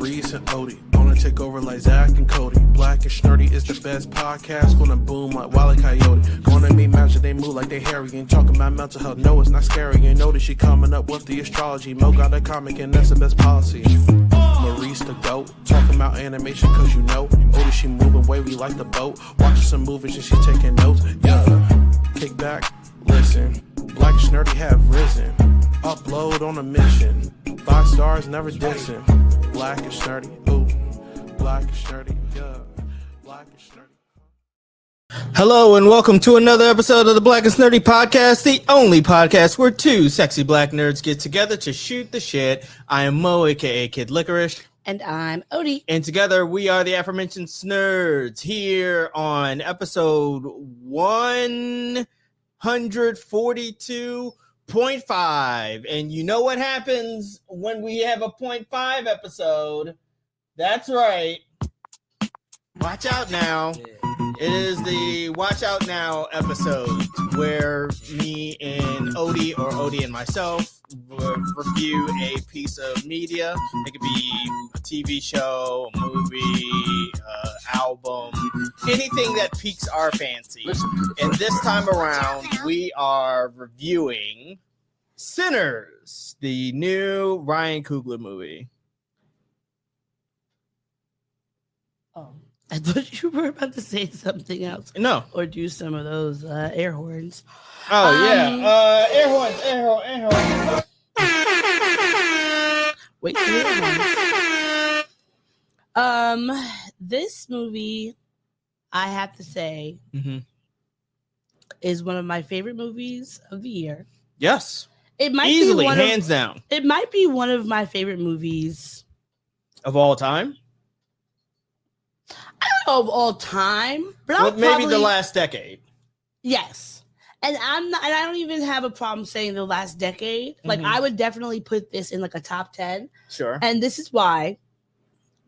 Maurice and Odie gonna take over like Zach and Cody. Blackish Nerdy is the best podcast. Gonna boom like Wile E. Coyote. Gonna meet magic, they move like they hairy. Ain't talking about mental health, no, it's not scary. You know that she coming up with the astrology. Mo got a comic and that's the best policy. Maurice the goat, talking about animation cause you know. Odie, she moving wavy like the boat. Watching some movies and she taking notes. Yeah, kick back, listen. Blackish Nerdy have risen. Upload on a mission. 5 stars, never dissing. Blackish Nerdy, ooh. Blackish Nerdy, yeah. Blackish Nerdy. Hello and welcome to another episode of the Blackness Nerdy Podcast, the only podcast where two sexy black nerds get together to shoot the shit. I am Mo, aka Kid Licorish. And I'm Odie. And together we are the aforementioned Snurds here on episode 142.5. And you know what happens when we have a 0.5 episode? That's right. Watch out now. It is the Watch Out Now episode where me and Odie, or Odie and myself, review a piece of media. It could be a TV show, a movie, album, anything that piques our fancy. And this time around, we are reviewing Sinners, the new Ryan Coogler movie. Oh, I thought you were about to say something else. No. Or do some of those air horns. Oh, yeah. Air horns. Wait for the air horns. This movie, I have to say, is one of my favorite movies of the year. Yes. It might easily, be hands down. It might be one of my favorite movies of all time. I don't know of all time, but maybe the last decade. Yes, and I don't even have a problem saying the last decade. Like I would definitely put this in like a top 10. Sure. And this is why.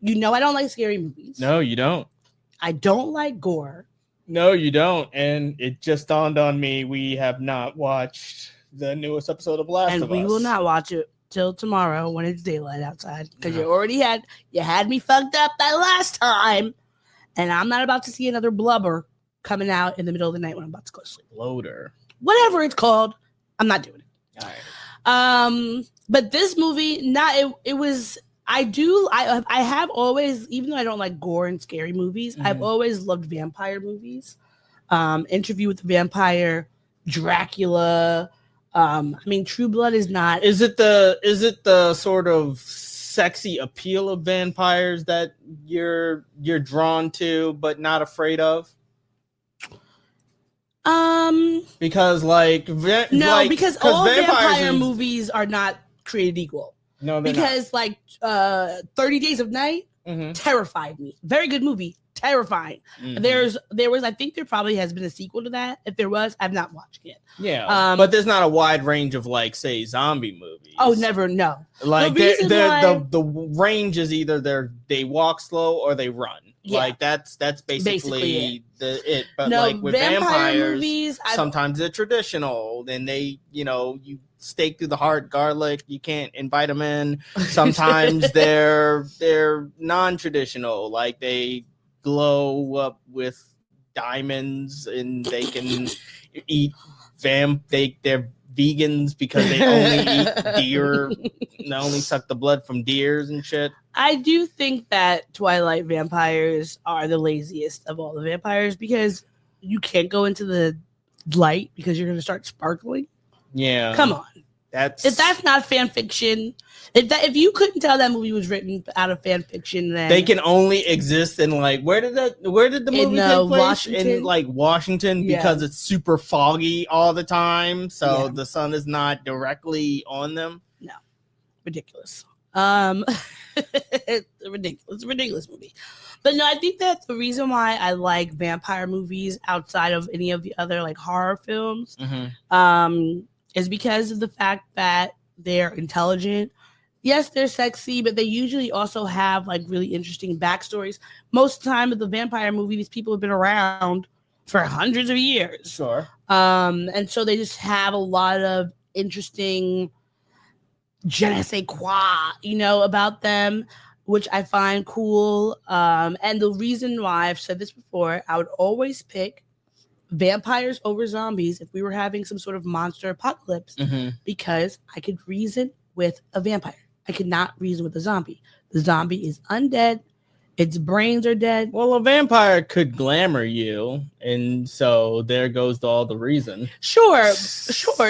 You know, I don't like scary movies. No, you don't. I don't like gore. No, you don't. And it just dawned on me we have not watched the newest episode of Last of Us. And we will not watch it till tomorrow when it's daylight outside because you had me fucked up that last time. And I'm not about to see another blubber coming out in the middle of the night when I'm about to go to sleep. Bloater. Whatever it's called, I'm not doing it. All right. But this movie, I have always, even though I don't like gore and scary movies, I've always loved vampire movies. Interview with the Vampire, Dracula. True Blood is not. Is it the sort of sexy appeal of vampires that you're drawn to but not afraid of? Because because all vampire movies are not created equal. No, they're because not. 30 Days of Night terrified me. Very good movie, terrifying. There was, I think there probably has been a sequel to that. If there was, I've not watched it. Yeah, but there's not a wide range of say zombie movies. Oh, never, no. Like the range is either they walk slow or they run. Yeah. Like that's basically it. But with vampires, movies, sometimes they're traditional. Then they, you stake through the heart, garlic. You can't invite them in. Sometimes they're non-traditional. Like they glow up with diamonds and they can eat they're vegans because they only eat deer. They only suck the blood from deers and shit. I do think that Twilight vampires are the laziest of all the vampires because you can't go into the light because you're going to start sparkling. Yeah. Come on. If that's not fan fiction, if you couldn't tell that movie was written out of fan fiction, then they can only exist in where did the movie take place? Washington? In Washington, because it's super foggy all the time, so the sun is not directly on them. No, ridiculous. It's a ridiculous movie. But no, I think that the reason why I like vampire movies outside of any of the other horror films, is because of the fact that they're intelligent. Yes, they're sexy, but they usually also have really interesting backstories. Most of the time with the vampire movie, these people have been around for hundreds of years. Sure. And so they just have a lot of interesting je ne sais quoi, about them. which I find cool. And the reason why I've said this before, I would always pick vampires over zombies if we were having some sort of monster apocalypse, because I could reason with a vampire. I could not reason with a zombie. The zombie is undead. Its brains are dead. Well, a vampire could glamour you, and so there goes all the reason. Sure.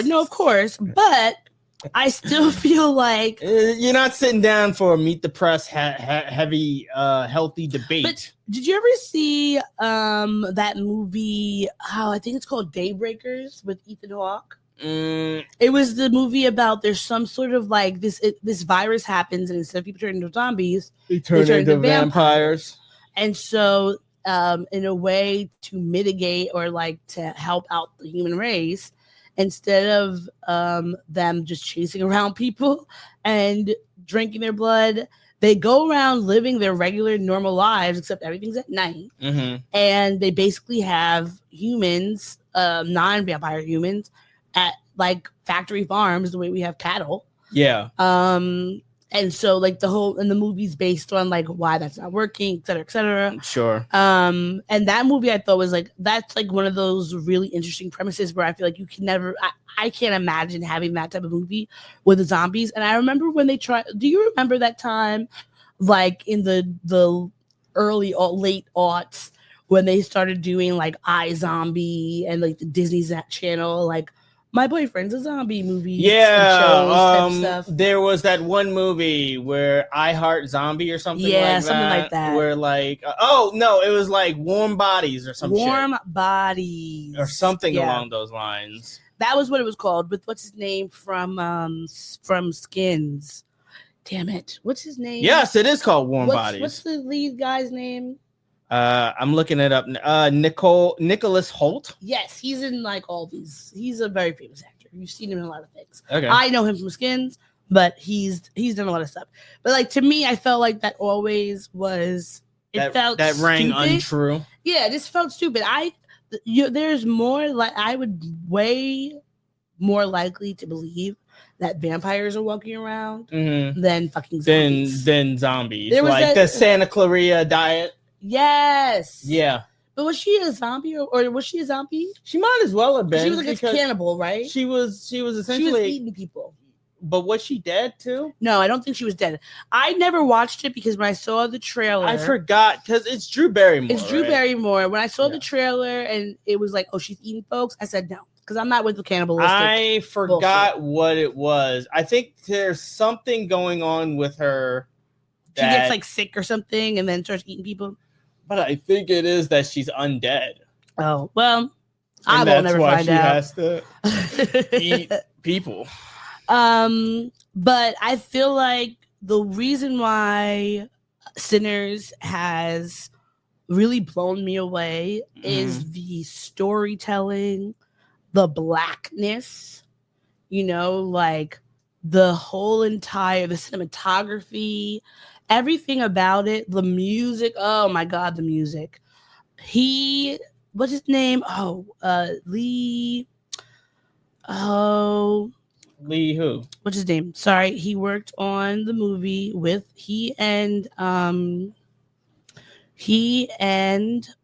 No, of course. But I still feel like you're not sitting down for a meet the press heavy healthy debate. But did you ever see that movie? I think it's called Daybreakers with Ethan Hawke. It was the movie about there's some sort of like this virus happens, and instead of people turning into zombies, they turn into vampires. And so in a way to mitigate or like to help out the human race, instead of them just chasing around people and drinking their blood, they go around living their regular normal lives, except everything's at night. And they basically have humans, non-vampire humans, at like factory farms the way we have cattle. Yeah. And so like the movie's based on like why that's not working, et cetera, et cetera. Sure. And that movie I thought was like, that's like one of those really interesting premises where I feel like you can never, I can't imagine having that type of movie with the zombies. And I remember when they tried, do you remember that time like in the early or late aughts when they started doing like iZombie and like the Disney Channel, like My Boyfriend's a Zombie movie. Yeah, stuff. There was that one movie where I Heart Zombie or something like that. Where like, it was like Warm Bodies or some Warm Bodies. Or something along those lines. That was what it was called, with what's his name from Skins. Damn it. What's his name? Yes, it is called Warm Bodies. What's the lead guy's name? I'm looking it up. Nicholas Hoult. Yes, he's in like all these. He's a very famous actor. You've seen him in a lot of things. Okay. I know him from Skins, but he's done a lot of stuff. But like to me, I felt like that always was. Felt that rang stupid. Untrue. Yeah, this felt stupid. There's more like I would way more likely to believe that vampires are walking around than fucking zombies. Than zombies. There was like the Santa Clarita Diet. Yes. Yeah. But was she a zombie or was she a zombie? She might as well have been. She was like a cannibal, right? She was essentially she was eating people. But was she dead too? No, I don't think she was dead. I never watched it because when I saw the trailer, I forgot because it's Drew Barrymore. It's Drew Barrymore. When I saw the trailer and it was like, oh, she's eating folks, I said no because I'm not with the cannibalistic. I forgot bullshit. What it was. I think there's something going on with her. She gets like sick or something and then starts eating people. But I think it is that she's undead. Oh, well, I will never find out. That's why she has to eat people. But I feel like the reason why Sinners has really blown me away is the storytelling, the blackness, like the whole entire, the cinematography, everything about it, the music. Oh my God, the music. What's his name? Lee. Lee who? What's his name? Sorry, he worked on the movie with he and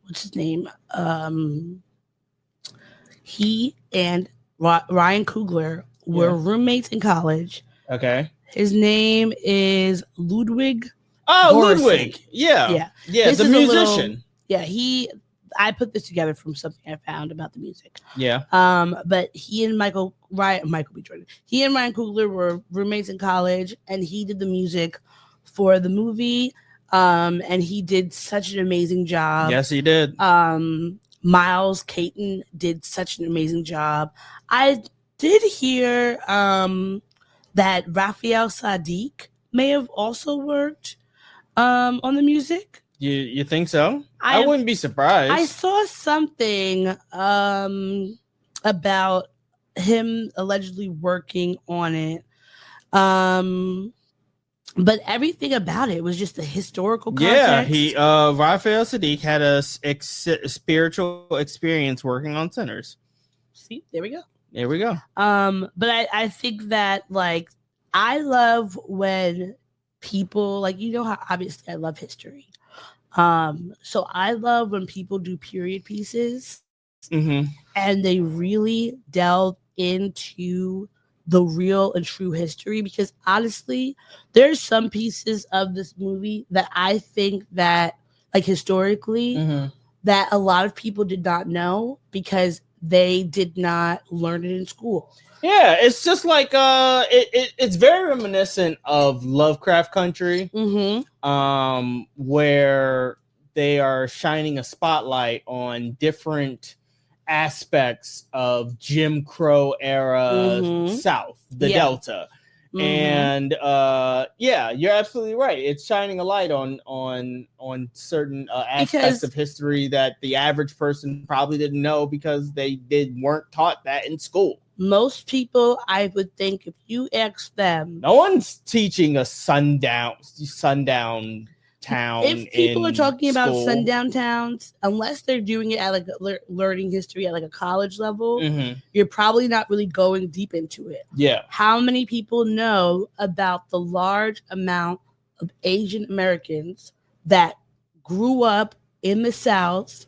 what's his name? He and Ryan Coogler were roommates in college. Okay. His name is Ludwig. Oh, Morrison. Ludwig. Yeah. This the musician. I put this together from something I found about the music. Yeah. But he and Ryan Coogler were roommates in college, and he did the music for the movie. And he did such an amazing job. Yes, he did. Miles Caton did such an amazing job. I did hear that Raphael Sadiq may have also worked on the music. You think so? I wouldn't be surprised. I saw something about him allegedly working on it. But everything about it was just the historical context. Yeah, Raphael Sadiq had a spiritual experience working on Sinners. See, there we go. There we go. But I think that like I love when people, like, you know how obviously I love history. So I love when people do period pieces and they really delve into the real and true history, because honestly, there's some pieces of this movie that I think that, like, historically, that a lot of people did not know because they did not learn it in school. Yeah, it's just like it's very reminiscent of Lovecraft Country, where they are shining a spotlight on different aspects of Jim Crow era South, the Delta. And yeah, you're absolutely right. It's shining a light on certain aspects of history that the average person probably didn't know because they weren't taught that in school. Most people, I would think, if you ask them, no one's teaching a sundown town. If people are talking school. about sundown towns, unless they're doing it at like learning history at like a college level, you're probably not really going deep into it. Yeah. How many people know about the large amount of Asian Americans that grew up in the South,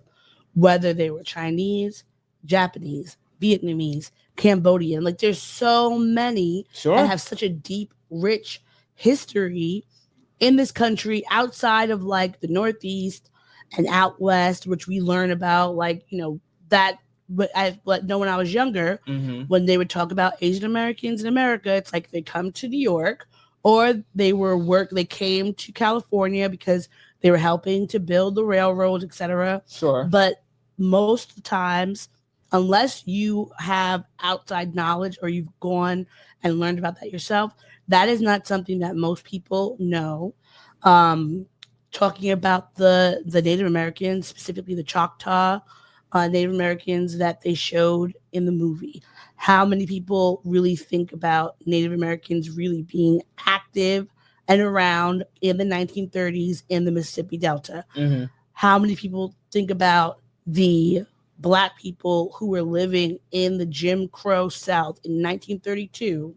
whether they were Chinese, Japanese, Vietnamese, Cambodian? Like, there's so many that have such a deep, rich history in this country outside of like the Northeast and out West, which we learn about, like, you know, that. But I know when I was younger, when they would talk about Asian Americans in America, it's like they come to New York, or they came to California because they were helping to build the railroads, etc. Sure. But most of the times, unless you have outside knowledge or you've gone and learned about that yourself, that is not something that most people know. Talking about the Native Americans, specifically the Choctaw Native Americans that they showed in the movie. How many people really think about Native Americans really being active and around in the 1930s in the Mississippi Delta? How many people think about the Black people who were living in the Jim Crow South in 1932,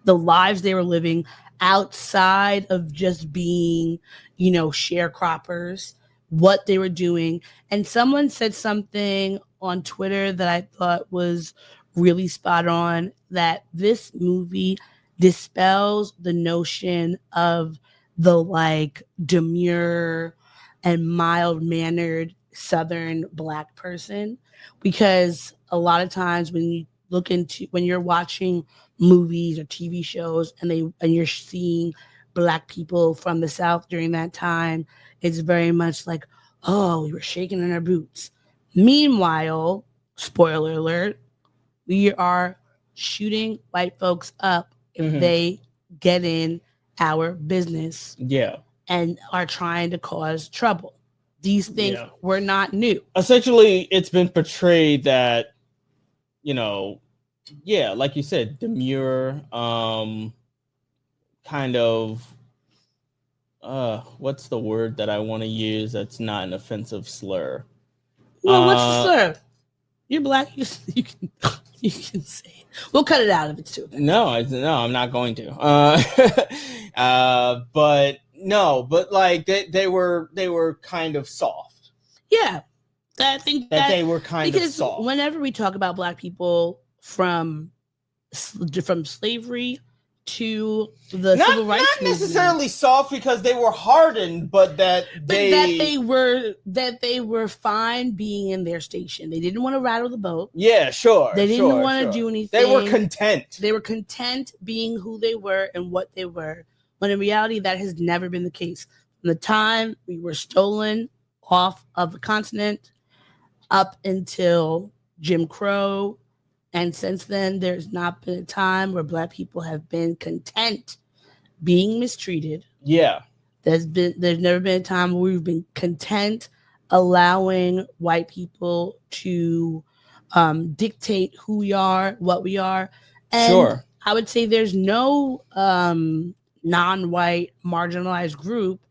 the lives they were living outside of just being, you know, sharecroppers, what they were doing? And someone said something on Twitter that I thought was really spot on, that this movie dispels the notion of the like demure and mild-mannered Southern Black person, because a lot of times when you're watching movies or TV shows and you're seeing Black people from the South during that time, it's very much like, oh, we were shaking in our boots. Meanwhile, spoiler alert, we are shooting white folks up if they get in our business and are trying to cause trouble. These things were not new. Essentially, it's been portrayed that, you know, like you said, demure, kind of, what's the word that I want to use that's not an offensive slur? Well, what's the slur? You're Black. You can say it. We'll cut it out if it's too offensive. No, I'm not going to. But like they were kind of soft. Yeah, I think that they were kind of soft. Because whenever we talk about Black people from slavery to the civil rights movement, not necessarily soft because they were hardened, but that they were fine being in their station. They didn't want to rattle the boat. Yeah, sure. They didn't want to do anything. They were content. They were content being who they were and what they were. When in reality, that has never been the case. From the time we were stolen off of the continent up until Jim Crow, and since then, there's not been a time where Black people have been content being mistreated. Yeah. There's never been a time where we've been content allowing white people to dictate who we are, what we are. And I would say there's no non-white marginalized group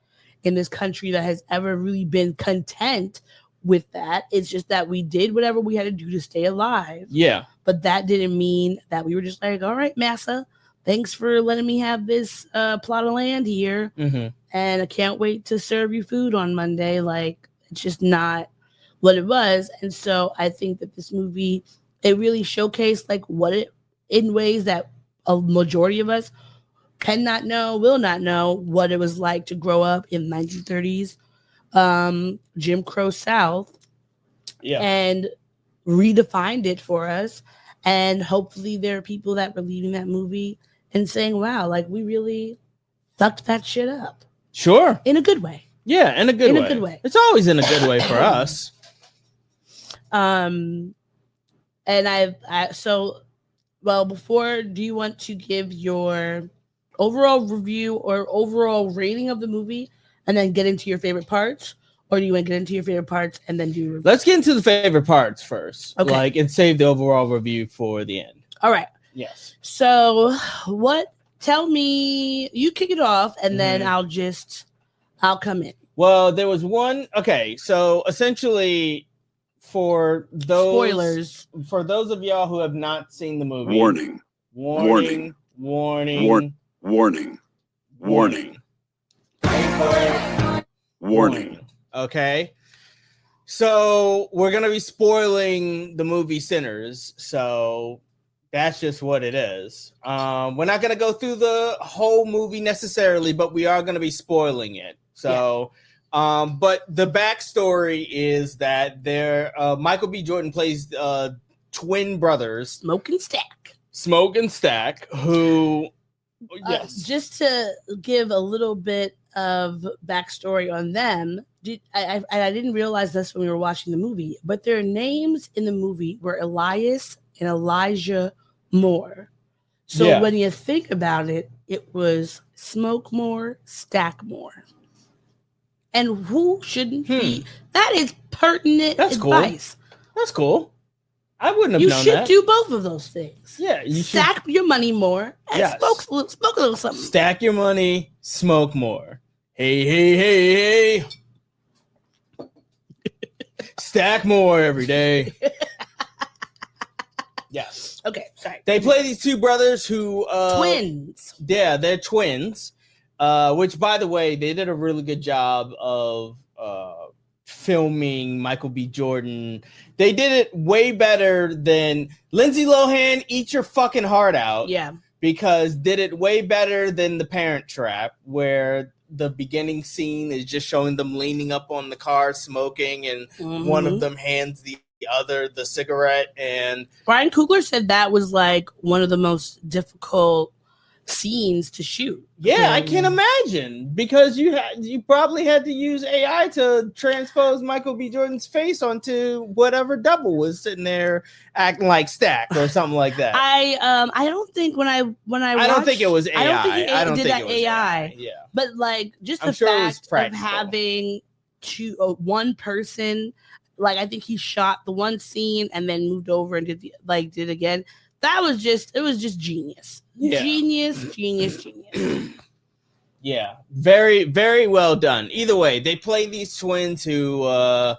in this country that has ever really been content with that. It's just that we did whatever we had to do to stay alive. Yeah. But that didn't mean that we were just like, all right, massa, thanks for letting me have this plot of land here. Mm-hmm. And I can't wait to serve you food on Monday. Like, it's just not what it was. And so I think that this movie, it really showcased like what it, in ways that a majority of us cannot know, will not know what it was like to grow up in 1930s Jim Crow South. Yeah. And redefined it for us. And hopefully there are people that were leaving that movie and saying, wow, like we really fucked that shit up. Sure. In a good way. Yeah, in a good way. It's always in a good way for us. And before, do you want to give your overall review or overall rating of the movie and then get into your favorite parts? Or do you want to get into your favorite parts and then do review? Let's get into the favorite parts first. Okay. Like, and save the overall review for the end. All right. Yes. So tell me, you kick it off and then I'll come in. Well, there was one. Okay. So essentially for those spoilers, for those of y'all who have not seen the movie, Warning. Okay. So we're going to be spoiling the movie Sinners. So that's just what it is. We're not going to go through the whole movie necessarily, but we are going to be spoiling it. So, but the backstory is that Michael B. Jordan plays twin brothers, Smoke and Stack, who, yes. Just to give a little bit of backstory on them, I didn't realize this when we were watching the movie, but their names in the movie were Elias and Elijah Moore. So when you think about it, it was Smoke More, Stack More. And who shouldn't be? That is pertinent advice. Cool. That's cool. I wouldn't have known that. You should do both of those things. Yeah, you stack your money more and smoke a little something. Stack your money, smoke more. Hey. Stack more every day. Yes. Okay, sorry. They play these two brothers who twins. Yeah, they're twins. Which, by the way, they did a really good job of filming Michael B. Jordan. They did it way better than Lindsay Lohan. Eat your fucking heart out. Yeah. Because did it way better than The Parent Trap, where the beginning scene is just showing them leaning up on the car smoking, and one of them hands the other the cigarette. And Brian Coogler said that was like one of the most difficult scenes to shoot. Yeah, I can imagine, because you probably had to use AI to transpose Michael B. Jordan's face onto whatever double was sitting there acting like Stack or something like that. I don't think when I don't think it was AI. I don't think it was AI. Yeah, but like just the fact of having one person, like I think he shot the one scene and then moved over and did it again. It was just genius. Yeah. Genius. Yeah, very, very well done. Either way, they play these twins who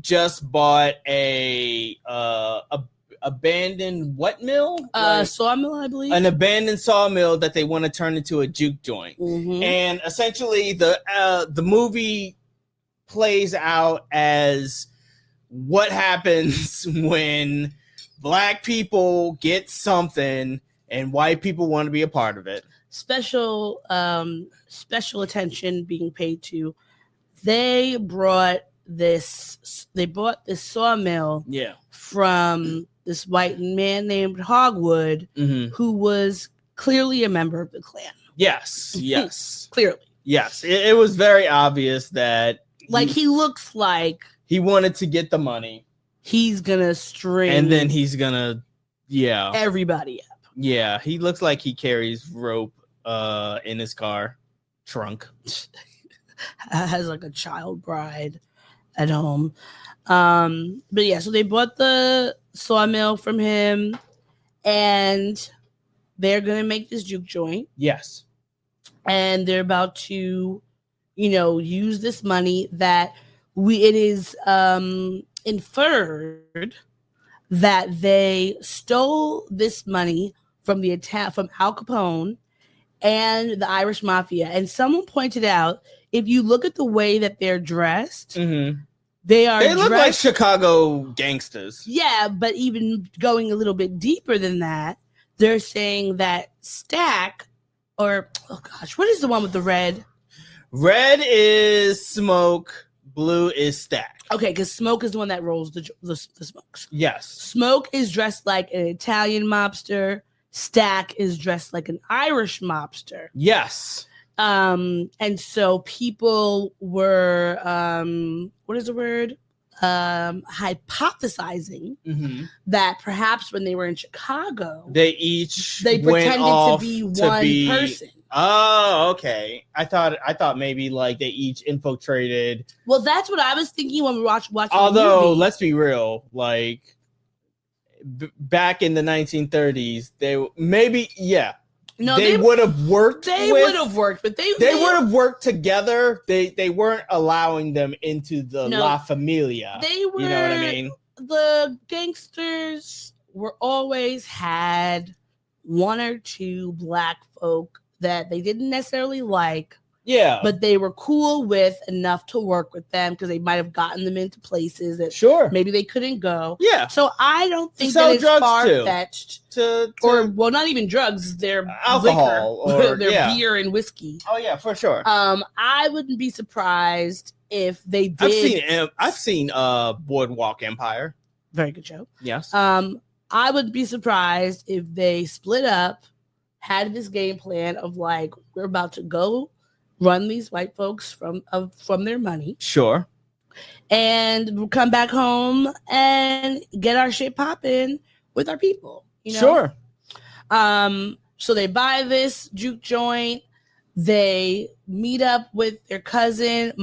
just bought a abandoned what mill? Sawmill, I believe. An abandoned sawmill that they want to turn into a juke joint. Mm-hmm. And essentially, the movie plays out as what happens when Black people get something and white people want to be a part of it. Special attention being paid to. They bought this sawmill from this white man named Hogwood, who was clearly a member of the Klan. Yes. Clearly. Yes. It was very obvious that he looks like he wanted to get the money. He's gonna string, and then he's gonna, everybody up. Yeah, he looks like he carries rope in his car trunk. Has like a child bride at home. But yeah, so they bought the sawmill from him, and they're gonna make this juke joint. Yes, and they're about to, use this money that it is inferred that they stole this money from the attack from Al Capone and the Irish Mafia. And someone pointed out, if you look at the way that they're dressed, they look like Chicago gangsters. Yeah, but even going a little bit deeper than that, they're saying that Stack, or what is the one with the red? Red is Smoke, blue is Stack. Okay, because Smoke is the one that rolls the smokes. Yes. Smoke is dressed like an Italian mobster. Stack is dressed like an Irish mobster. Yes. And so people were what is the word? Hypothesizing that perhaps when they were in Chicago, they pretended to be one person. Oh, okay. I thought maybe like they each infiltrated. Well, that's what I was thinking when we were watching. Although, the movie. Let's be real, like back in the 1930s, they would have worked. They would have worked, but they would have worked together. They weren't allowing them into the La Familia. They were, you know what I mean? The gangsters always had one or two black folk that they didn't necessarily like. Yeah. But they were cool with enough to work with them because they might have gotten them into places that maybe they couldn't go. Yeah. So I don't think that it's far-fetched or not even drugs, they're alcohol liquor, or their beer and whiskey. Oh yeah, for sure. I wouldn't be surprised if they did. I've seen Boardwalk Empire. Very good show. Yes. I would be surprised if they split up, had this game plan of like, we're about to go run these white folks from their money. Sure. And we'll come back home and get our shit popping with our people. You know? Sure. So they buy this juke joint. They meet up with their cousin,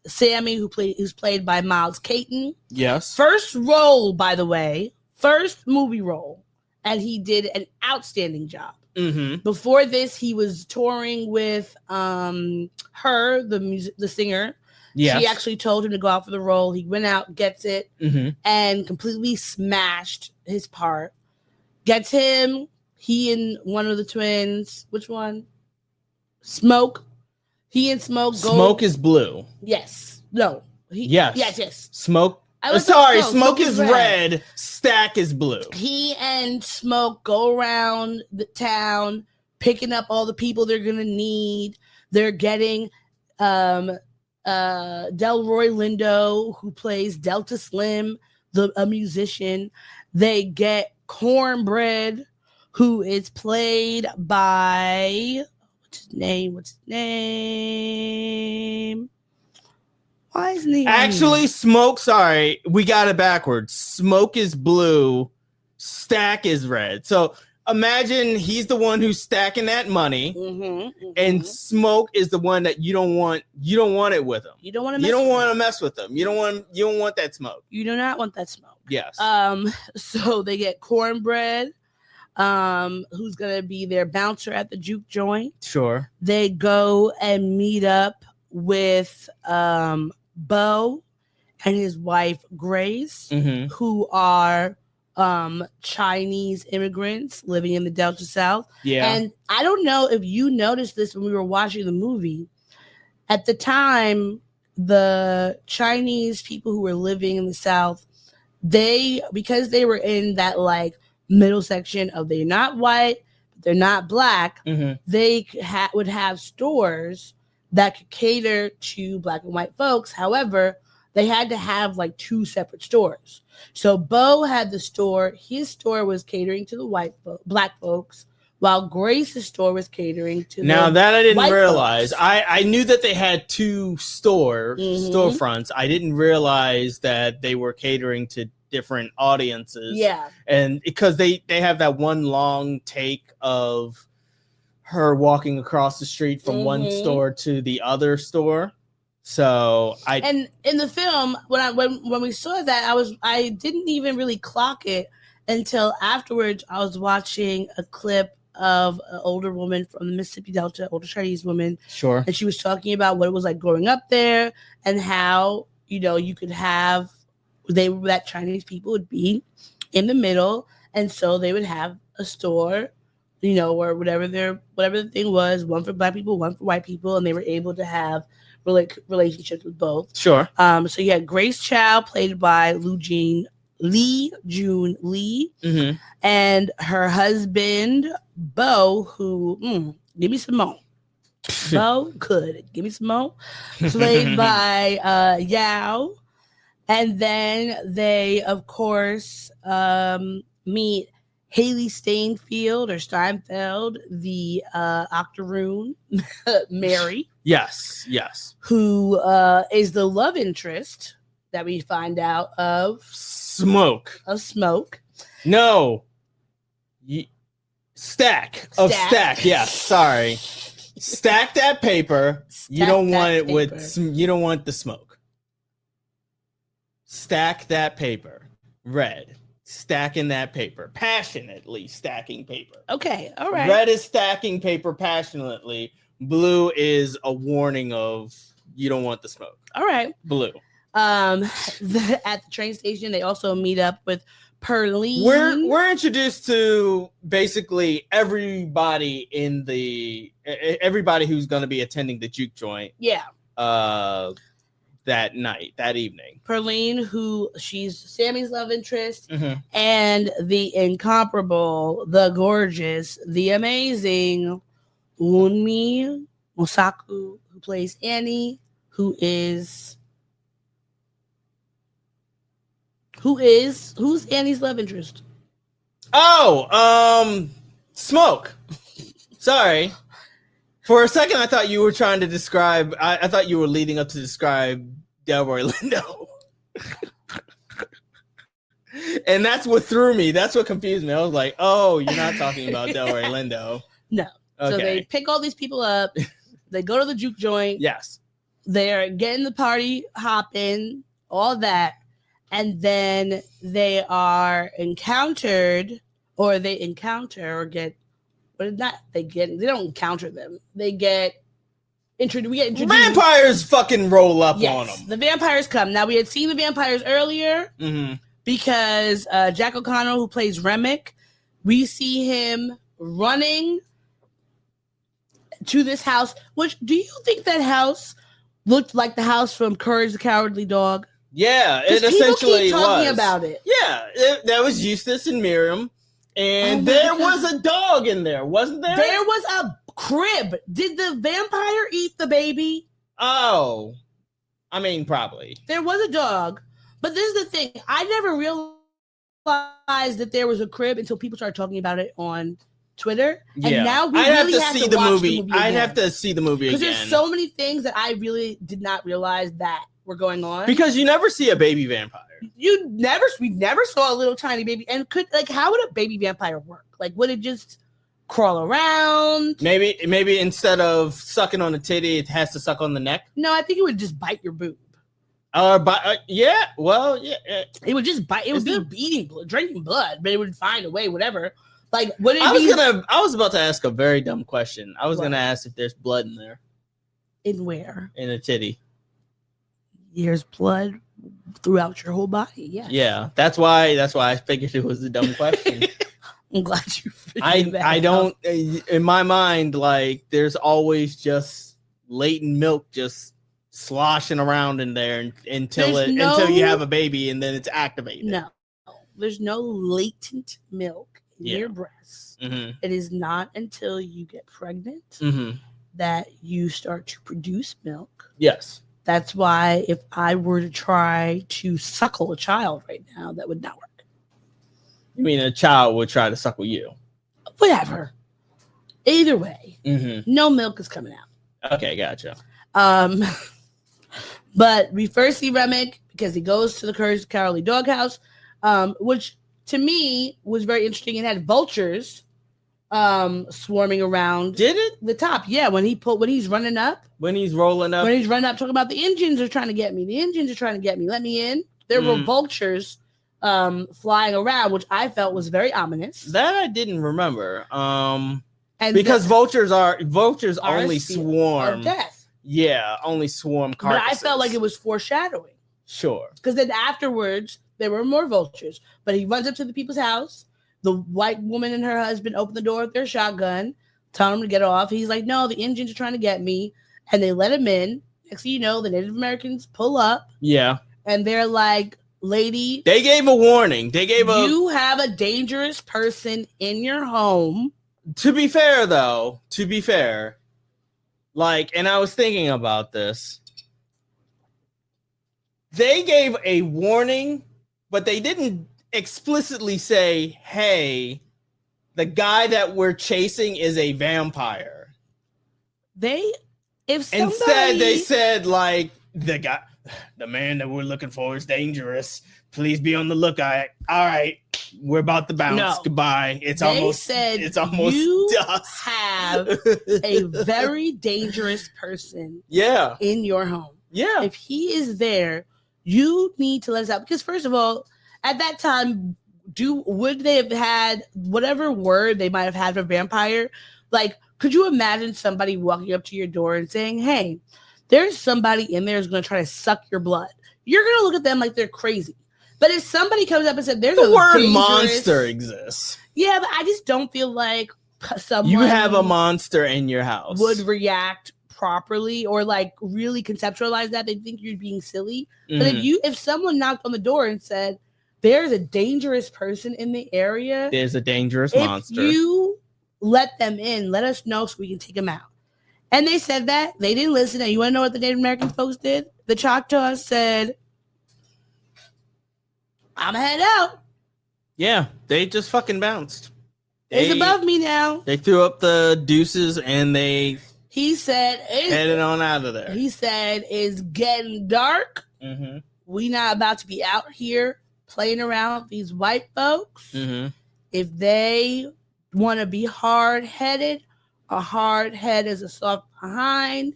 Sammy, who's played by Miles Caton. Yes. First role, by the way, first movie role, and he did an outstanding job. Mm-hmm. Before this, he was touring with the singer. Yes. She actually told him to go out for the role. He went out, gets it, and completely smashed his part. Gets him. He and one of the twins. Which one? Smoke. He and Smoke go. Smoke is blue. Yes. No. Yes. Smoke. Smoke is red. Stack is blue. He and Smoke go around the town picking up all the people they're gonna need. They're getting Delroy Lindo, who plays Delta Slim, a musician. They get Cornbread, who is played by what's his name? Why isn't he actually Smoke? Sorry, we got it backwards. Smoke is blue, Stack is red. So imagine he's the one who's stacking that money, and Smoke is the one that you don't want. You don't want it with him. You don't want to mess with him. You don't want that smoke. You do not want that smoke. Yes. So they get Cornbread, who's gonna be their bouncer at the juke joint. Sure. They go and meet up with Bo and his wife Grace, who are Chinese immigrants living in the Delta South. Yeah. And I don't know if you noticed this when we were watching the movie. At the time, the Chinese people who were living in the South, because they were in that like middle section of they're not white, they're not black, they would have stores that could cater to black and white folks. However, they had to have like two separate stores. So Bo had the store. His store was catering to the black folks, while Grace's store was catering to now the that I didn't white realize. folks. I knew that they had two storefronts. I didn't realize that they were catering to different audiences. Yeah. And because they have that one long take of her walking across the street from one store to the other store. So and in the film, when we saw that, I didn't even really clock it until afterwards. I was watching a clip of an older woman from the Mississippi Delta, older Chinese woman. Sure. And she was talking about what it was like growing up there and how, you could have that Chinese people would be in the middle. And so they would have a store, or whatever the thing was, one for Black people, one for white people, and they were able to have relationships with both. Sure. So you had Grace Chow, played by Lee June Lee, Mm-hmm. and her husband Bo, who give me some more. Bo, good. Give me some more. Played by Yao. And then they, of course, meet Haley Steinfeld, the Octoroon, Mary. Yes. Who is the love interest that we find out of Smoke. No. Stack. Yes. Sorry. Stack that paper. You don't want it with. You don't want the smoke. Stack that paper. Red. Stacking that paper. Passionately stacking paper. Okay. All right. Red is stacking paper passionately. Blue is a warning of you don't want the smoke. All right. Blue. At the train station, they also meet up with Perline. We're introduced to basically everybody everybody who's going to be attending the juke joint. Yeah. That evening. Perline, she's Sammy's love interest, mm-hmm. and the incomparable, the gorgeous, the amazing Unmi Mosaku, who plays Annie, who's Annie's love interest? Smoke. Sorry. For a second, I thought you were trying to describe. I thought you were leading up to describe Delroy Lindo, and that's what threw me. That's what confused me. I was like, "Oh, you're not talking about Delroy Lindo." No. Okay. So they pick all these people up. They go to the juke joint. Yes. They're getting the party hopping, all that, and then they are encountered, or they encounter, or get. But not they don't encounter them. They get introduced. We get introduced. Vampires fucking roll up on them. The vampires come. Now, we had seen the vampires earlier because Jack O'Connell, who plays Remick, we see him running to this house. Which, do you think that house looked like the house from Courage the Cowardly Dog? Yeah, it essentially keep talking was. About it. Yeah, that was Eustace and Miriam. And there was a dog in there, wasn't there? There was a crib. Did the vampire eat the baby? Oh, I mean, probably. There was a dog. But this is the thing. I never realized that there was a crib until people started talking about it on Twitter. Yeah. And now we I'd really have to see the movie. I'd have to see the movie again. Because there's so many things that I really did not realize that were going on. Because you never see a baby vampire. We never saw a little tiny baby. And how would a baby vampire work? Like, would it just crawl around? Maybe instead of sucking on the titty, it has to suck on the neck. No, I think it would just bite your boob. Yeah. Well, yeah. It would just bite. It would be beating blood, drinking blood, but it would find a way. Whatever. Like, would it I was about to ask a very dumb question. I was gonna ask if there's blood in there. In where? In a titty. There's blood throughout your whole body. Yeah. Yeah. That's why I figured it was a dumb question. I'm glad you figured that I out. don't, in my mind, like, there's always just latent milk just sloshing around in there until you have a baby and then it's activated. No, there's no latent milk in your breasts. Mm-hmm. It is not until you get pregnant that you start to produce milk. Yes. That's why if I were to try to suckle a child right now, that would not work. You mean a child would try to suckle you? Whatever. Either way, no milk is coming out. Okay, gotcha. But we first see Remick because he goes to the Courage the Cowardly Doghouse, which to me was very interesting. It had vultures swarming around. Did it? The top, yeah. When he's running up. When he's rolling up. When he's running up, talking about the engines are trying to get me. The engines are trying to get me. Let me in. There were vultures flying around, which I felt was very ominous. That I didn't remember. And because vultures only swarm. Of death. Yeah, only swarm carcasses. But I felt like it was foreshadowing. Sure. Because then afterwards, there were more vultures. But he runs up to the people's house. The white woman and her husband open the door with their shotgun, tell him to get off. He's like, no, the Indians are trying to get me. And they let him in. Next thing you know, the Native Americans pull up. Yeah. And they're like, lady. They gave a warning. You have a dangerous person in your home. To be fair, though, like, and I was thinking about this. They gave a warning, but they didn't explicitly say, hey, the guy that we're chasing is a vampire. Instead, they said, like, the man that we're looking for is dangerous. Please be on the lookout. All right, we're about to bounce. No. Goodbye. It's almost you dusk. Have a very dangerous person in your home. Yeah. If he is there, you need to let us out. Because first of all, at that time, would they have had whatever word they might have had for vampire? Like, could you imagine somebody walking up to your door and saying, hey, there's somebody in there who's going to try to suck your blood? You're going to look at them like they're crazy. But if somebody comes up and said, there's the word monster exists. Yeah, but I just don't feel like someone you have a monster in your house would react properly or like really conceptualize that. They think you're being silly. Mm-hmm. But if someone knocked on the door and said, there's a dangerous person in the area. There's a dangerous monster. You let them in. Let us know so we can take them out. And they said that. They didn't listen. And you want to know what the Native American folks did? The Choctaw said, I'm going to head out. Yeah, they just fucking bounced. It's above me now. They threw up the deuces and he said, headed on out of there. He said, it's getting dark. Mm-hmm. We not about to be out here playing around with these white folks. Mm-hmm. If they want to be hard-headed, a hard head is a soft behind.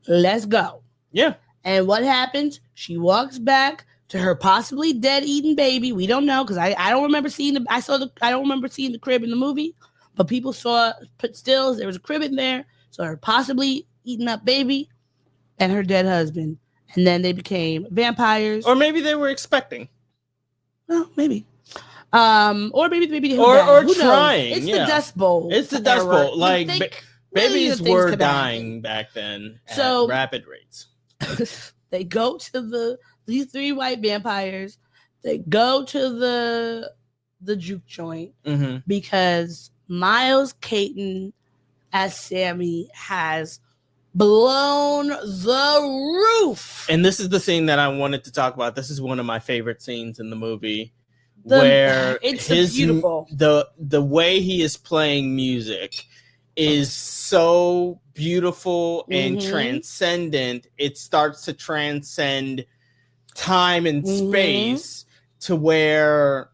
Let's go. Yeah. And what happens? She walks back to her possibly dead eaten baby. We don't know because I don't remember seeing I don't remember seeing the crib in the movie, but people put stills. There was a crib in there, so her possibly eaten up baby and her dead husband, and then they became vampires. Or maybe they were expecting. Well, maybe. Or maybe the baby or trying. It's the Dust Bowl. It's the Dust Bowl. Like babies were dying back then at rapid rates. They go to these three white vampires. They go to the juke joint because Miles Caton as Sammy has blown the roof. And this is the scene that I wanted to talk about. This is one of my favorite scenes in the movie. Where it's beautiful. The way he is playing music is so beautiful and transcendent. It starts to transcend time and space to where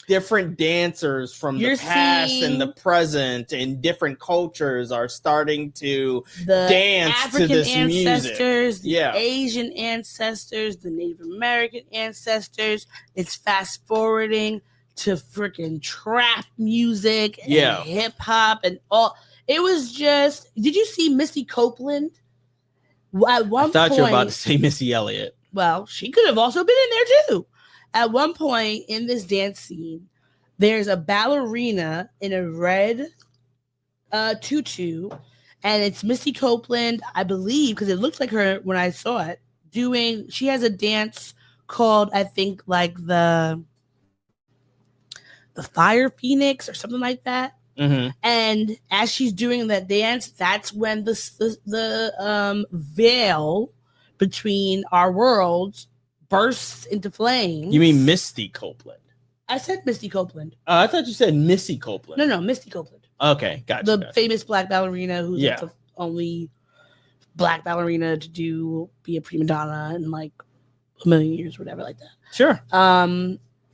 different dancers from the past and the present and different cultures are starting to dance African to this ancestors, music. The Asian ancestors, the Native American ancestors. It's fast forwarding to freaking trap music and hip hop and all. It was just. Did you see Misty Copeland? At one point, I thought you were about to say Missy Elliott. Well, she could have also been in there too. At one point in this dance scene, there's a ballerina in a red tutu, and it's Misty Copeland, I believe, because it looks like her when I saw it, she has a dance called, I think, like the Fire Phoenix or something like that. Mm-hmm. And as she's doing that dance, that's when the veil between our worlds bursts into flames. You mean Misty Copeland? I said Misty Copeland. I thought you said Missy Copeland. No, Misty Copeland. Okay, gotcha. The famous black ballerina who's like the only black ballerina to be a prima donna in like a million years, whatever, like that. Sure.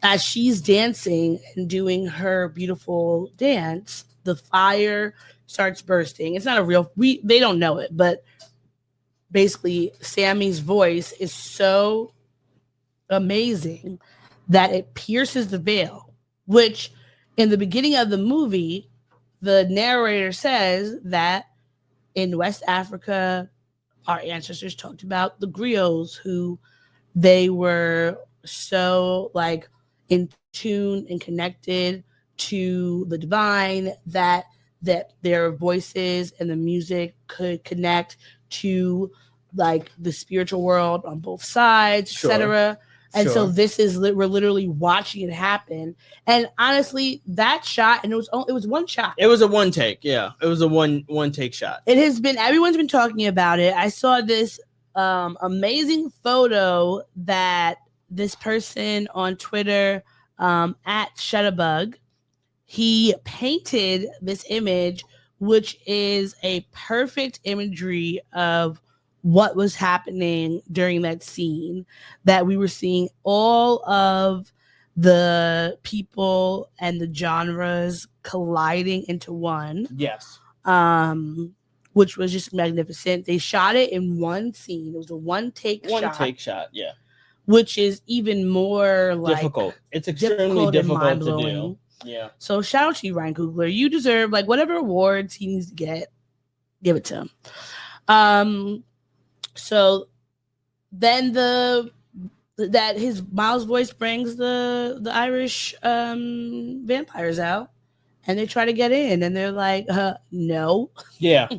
As she's dancing and doing her beautiful dance, the fire starts bursting. It's not a real. They don't know it, but basically, Sammy's voice is so amazing that it pierces the veil, which in the beginning of the movie, the narrator says that in West Africa, our ancestors talked about the griots, who they were so like in tune and connected to the divine, that their voices and the music could connect to like the spiritual world on both sides, etc. And so this is we're literally watching it happen. And honestly, that shot, and it was one shot. It was a one take. Yeah, it was a one take shot. It has been, everyone's been talking about it. I saw this amazing photo that this person on Twitter at Shutterbug, he painted this image, which is a perfect imagery of what was happening during that scene, that we were seeing all of the people and the genres colliding into one. Yes. Which was just magnificent. They shot it in one scene. It was a one take shot. Yeah. Which is even more like difficult. It's extremely difficult to do. Yeah. So shout out to you, Ryan Coogler. You deserve like whatever awards he needs to get. Give it to him. So then that his Miles voice brings the Irish vampires out, and they try to get in, and they're like, no. Yeah.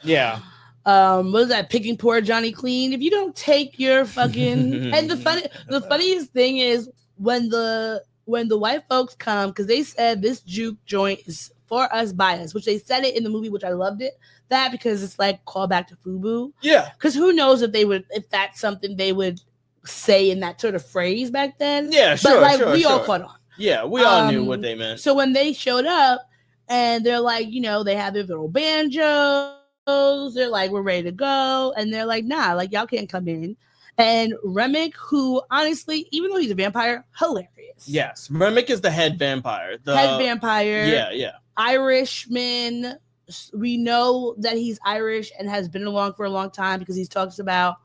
Yeah. What is that? Picking poor Johnny Clean. If you don't take your fucking and the funniest thing is when the white folks come, because they said this juke joint is for us by us, which they said it in the movie, which I loved it. That because it's like call back to FUBU. Yeah. Because who knows if that's something they would say in that sort of phrase back then. Yeah, sure. But like we all caught on. Yeah, we all knew what they meant. So when they showed up and they're like, they have their little banjos, they're like, we're ready to go. And they're like, nah, like y'all can't come in. And Remick, who honestly, even though he's a vampire, hilarious. Yes. Remick is the head vampire. Yeah. Irishman. We know that he's Irish and has been along for a long time because he talks about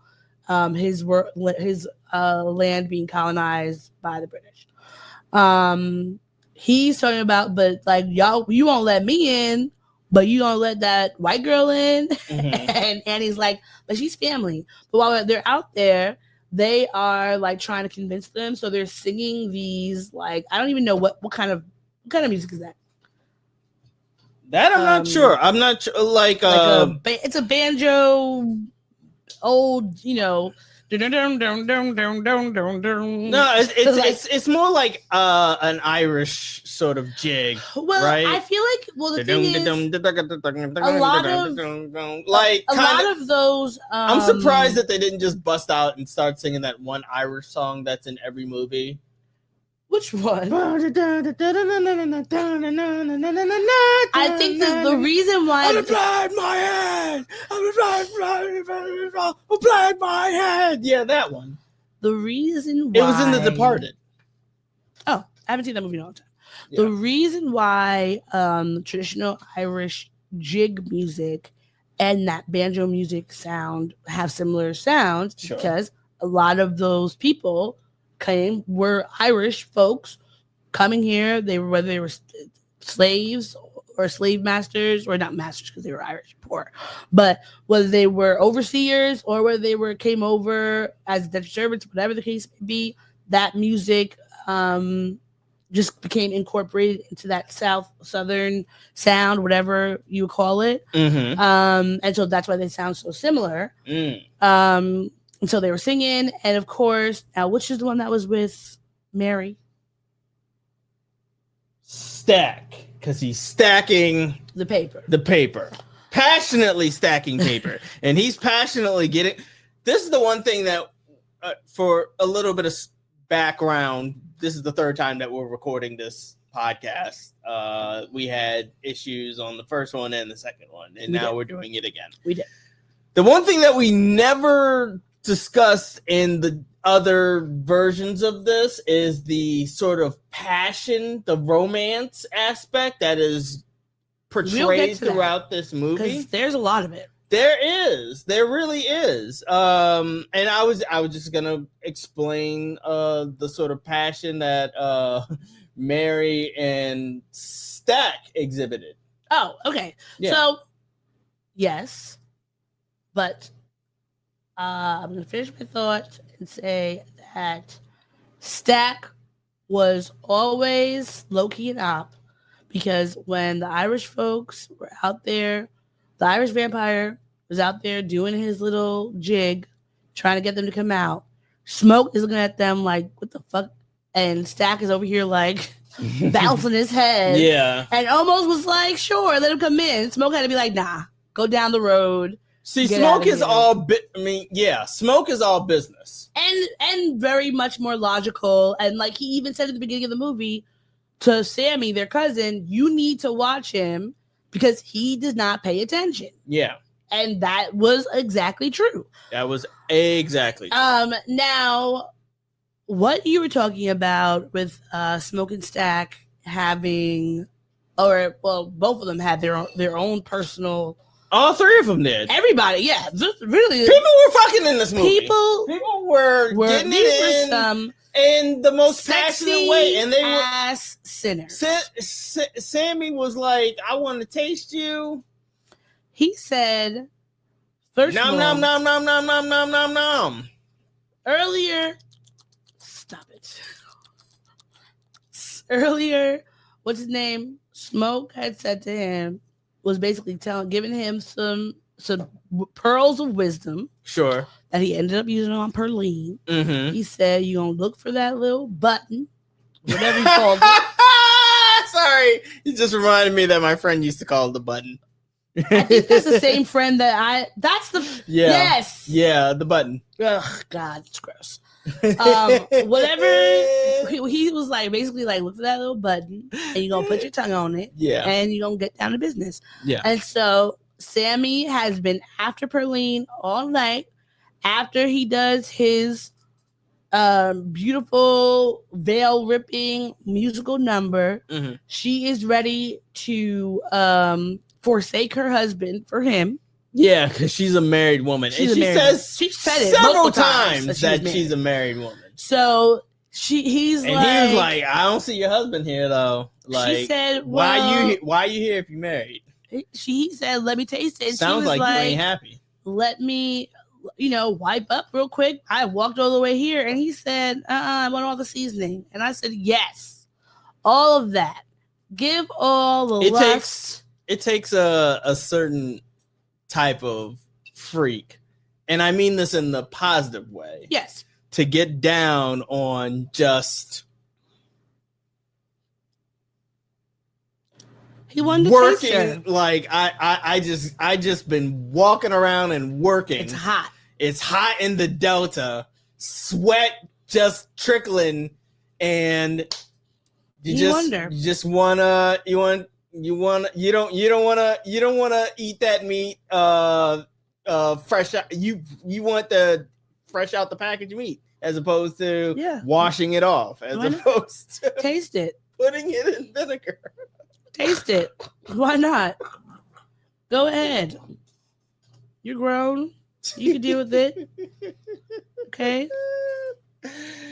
his land being colonized by the British. He's talking about, but like y'all, you won't let me in, but you gonna let that white girl in. Mm-hmm. and he's like, but she's family. But while they're out there, they are like trying to convince them. So they're singing these like, I don't even know what kind of music is that. That I'm not sure. I'm not sure. It's a banjo, old, No, it's more like an Irish sort of jig. Well, right? I feel like the thing is a lot of those. I'm surprised that they didn't just bust out and start singing that one Irish song that's in every movie. Which one? I think the reason why I'm blind my head. I'm blind my head. Yeah, that one. The reason why it was in The Departed. Oh, I haven't seen that movie in a long time. Yeah. The reason why traditional Irish jig music and that banjo music sound have similar sounds because a lot of those people were Irish folks coming here. Whether they were slaves or slave masters, or not masters because they were Irish poor, but whether they were overseers or whether they came over as indentured servants, whatever the case may be, that music just became incorporated into that southern sound, whatever you call it. Mm-hmm. And so that's why they sound so similar. And so they were singing, and of course, now which is the one that was with Mary? Stack, because he's stacking the paper. Passionately stacking paper, and he's passionately getting. This is the one thing that, for a little bit of background, this is the third time that we're recording this podcast. We had issues on the first one and the second one, and now we're doing it again. We did. The one thing that we never discussed in the other versions of this is the sort of passion, the romance aspect that is portrayed throughout this movie. Because there's a lot of it. There really is. And I was just gonna explain the sort of passion that Mary and Stack exhibited. Oh, okay. Yeah. So yes. But I'm going to finish my thought and say that Stack was always low-key and op, because when the Irish folks were out there, the Irish vampire was out there doing his little jig, trying to get them to come out. Smoke is looking at them like, what the fuck? And Stack is over here like bouncing his head. Yeah. And almost was like, sure, let him come in. Smoke had to be like, nah, go down the road. See, Get Smoke outta is here. all Smoke is all business. And very much more logical. And like he even said at the beginning of the movie to Sammy, their cousin, you need to watch him because he does not pay attention. Yeah. And that was exactly true. That was exactly true. Now, what you were talking about with Smoke and Stack having, both of them had their own personal. All three of them did. Everybody, yeah, really. People were fucking in this movie. People were getting it in some in the most sexy passionate way, and they were ass sinners. Sammy was like, "I want to taste you." He said, first Nom of all, nom nom nom nom nom nom nom nom. earlier, stop it. Earlier, what's his name? Smoke had said to him, was basically giving him some pearls of wisdom. Sure. That he ended up using on Perline. Mm-hmm. He said, "You gonna look for that little button, whatever you called it." Sorry, you just reminded me that my friend used to call it the button. I think that's the same friend that that's the Yeah. Yes. Yeah, the button. Ugh, God, it's gross. Whatever he was like, basically like, look for that little button, and you're gonna put your tongue on it, Yeah. and you're gonna get down to business. Yeah. And so Sammy has been after Perline all night. After he does his beautiful veil ripping musical number, Mhm. she is ready to forsake her husband for him. Yeah, because she's a married woman. She's and a married woman. She said it several multiple times times that that she's a married woman. So he's And like, he was like, "I don't see your husband here though. Like, she said, why you here if you're married? He said, let me taste it. And Sounds she was like you ain't happy." let me, wipe up real quick. I walked all the way here. And he said, I want all the seasoning. And I said, yes, all of that. Give all the lust. It takes a certain type of freak, and I mean this in the positive way. Yes. To get down on just He wanted to taste her. working. Like I just been walking around and working. It's hot. It's hot in the Delta, sweat just trickling, and you don't wanna eat that meat fresh out. You want the fresh out the package meat as opposed to washing it off, as opposed to taste it, putting it in vinegar. Taste it. Why not? Go ahead. You're grown. You can deal with it. Okay.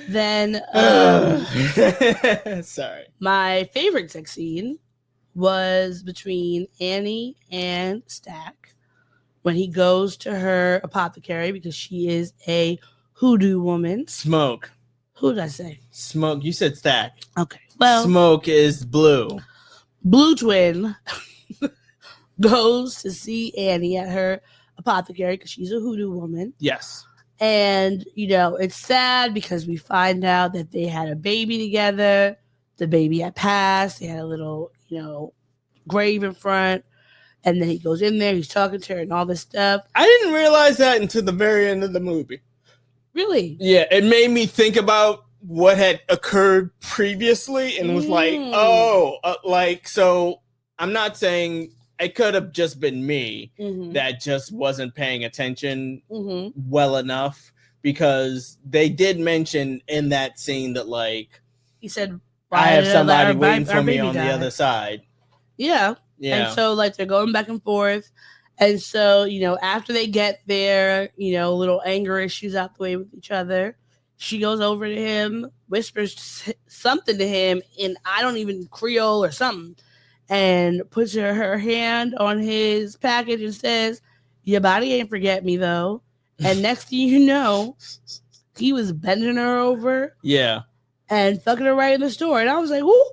Then sorry. My favorite sex scene was between Annie and Stack when he goes to her apothecary because she is a hoodoo woman. Smoke. Who did I say? Smoke. You said Stack. Okay. Well, Smoke is Blue. Blue Twin goes to see Annie at her apothecary because she's a hoodoo woman. Yes. And, it's sad because we find out that they had a baby together. The baby had passed. They had a little, grave in front. And then he goes in there. He's talking to her and all this stuff. I didn't realize that until the very end of the movie. Really? Yeah, it made me think about what had occurred previously and was like, so I'm not saying it could have just been me that just wasn't paying attention well enough, because they did mention in that scene that, like, he said, I have somebody waiting for me on the other side. Yeah. And so, like, they're going back and forth. And so, after they get their, little anger issues out the way with each other, she goes over to him, whispers something to him in, I don't even, Creole or something, and puts her hand on his package and says, your body ain't forget me, though. And next thing you know, he was bending her over. Yeah. And fucking her right in the store. And I was like, whoo.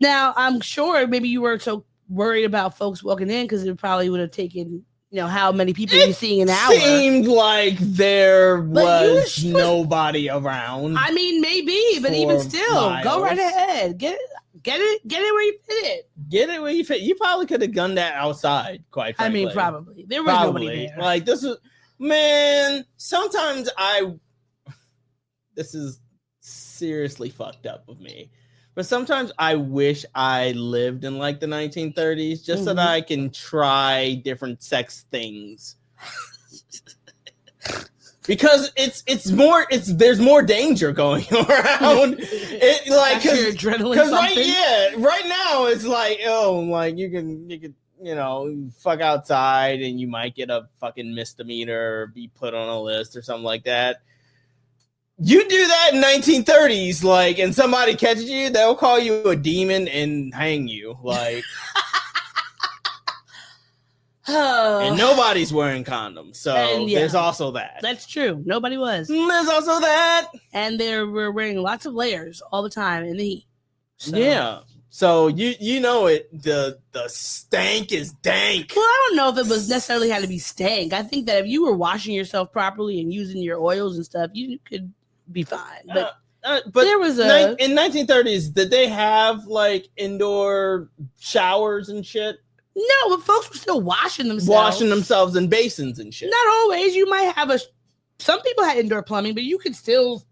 Now, I'm sure maybe you were so worried about folks walking in because it probably would have taken, how many people you're seeing an hour. It seemed like there was nobody around. I mean, maybe, but even still, go right ahead. Get it where you fit it. Get it where you fit. You probably could have done that outside, quite frankly. I mean, probably. There was nobody there. Like, this is, man, sometimes this is seriously fucked up with me. But sometimes I wish I lived in like the 1930s just so that I can try different sex things. Because there's more danger going around. Because right now it's like, you can fuck outside and you might get a fucking misdemeanor or be put on a list or something like that. You do that in 1930s, and somebody catches you, they'll call you a demon and hang you, and nobody's wearing condoms, so there's also that. That's true. Nobody was. There's also that, and they were wearing lots of layers all the time in the heat. So. Yeah. So you know it. The stank is dank. Well, I don't know if it was necessarily had to be stank. I think that if you were washing yourself properly and using your oils and stuff, you could be fine. But there was in 1930s, did they have indoor showers and shit? No, but folks were still washing themselves in basins and shit. Not always. You might have some people had indoor plumbing, but you could still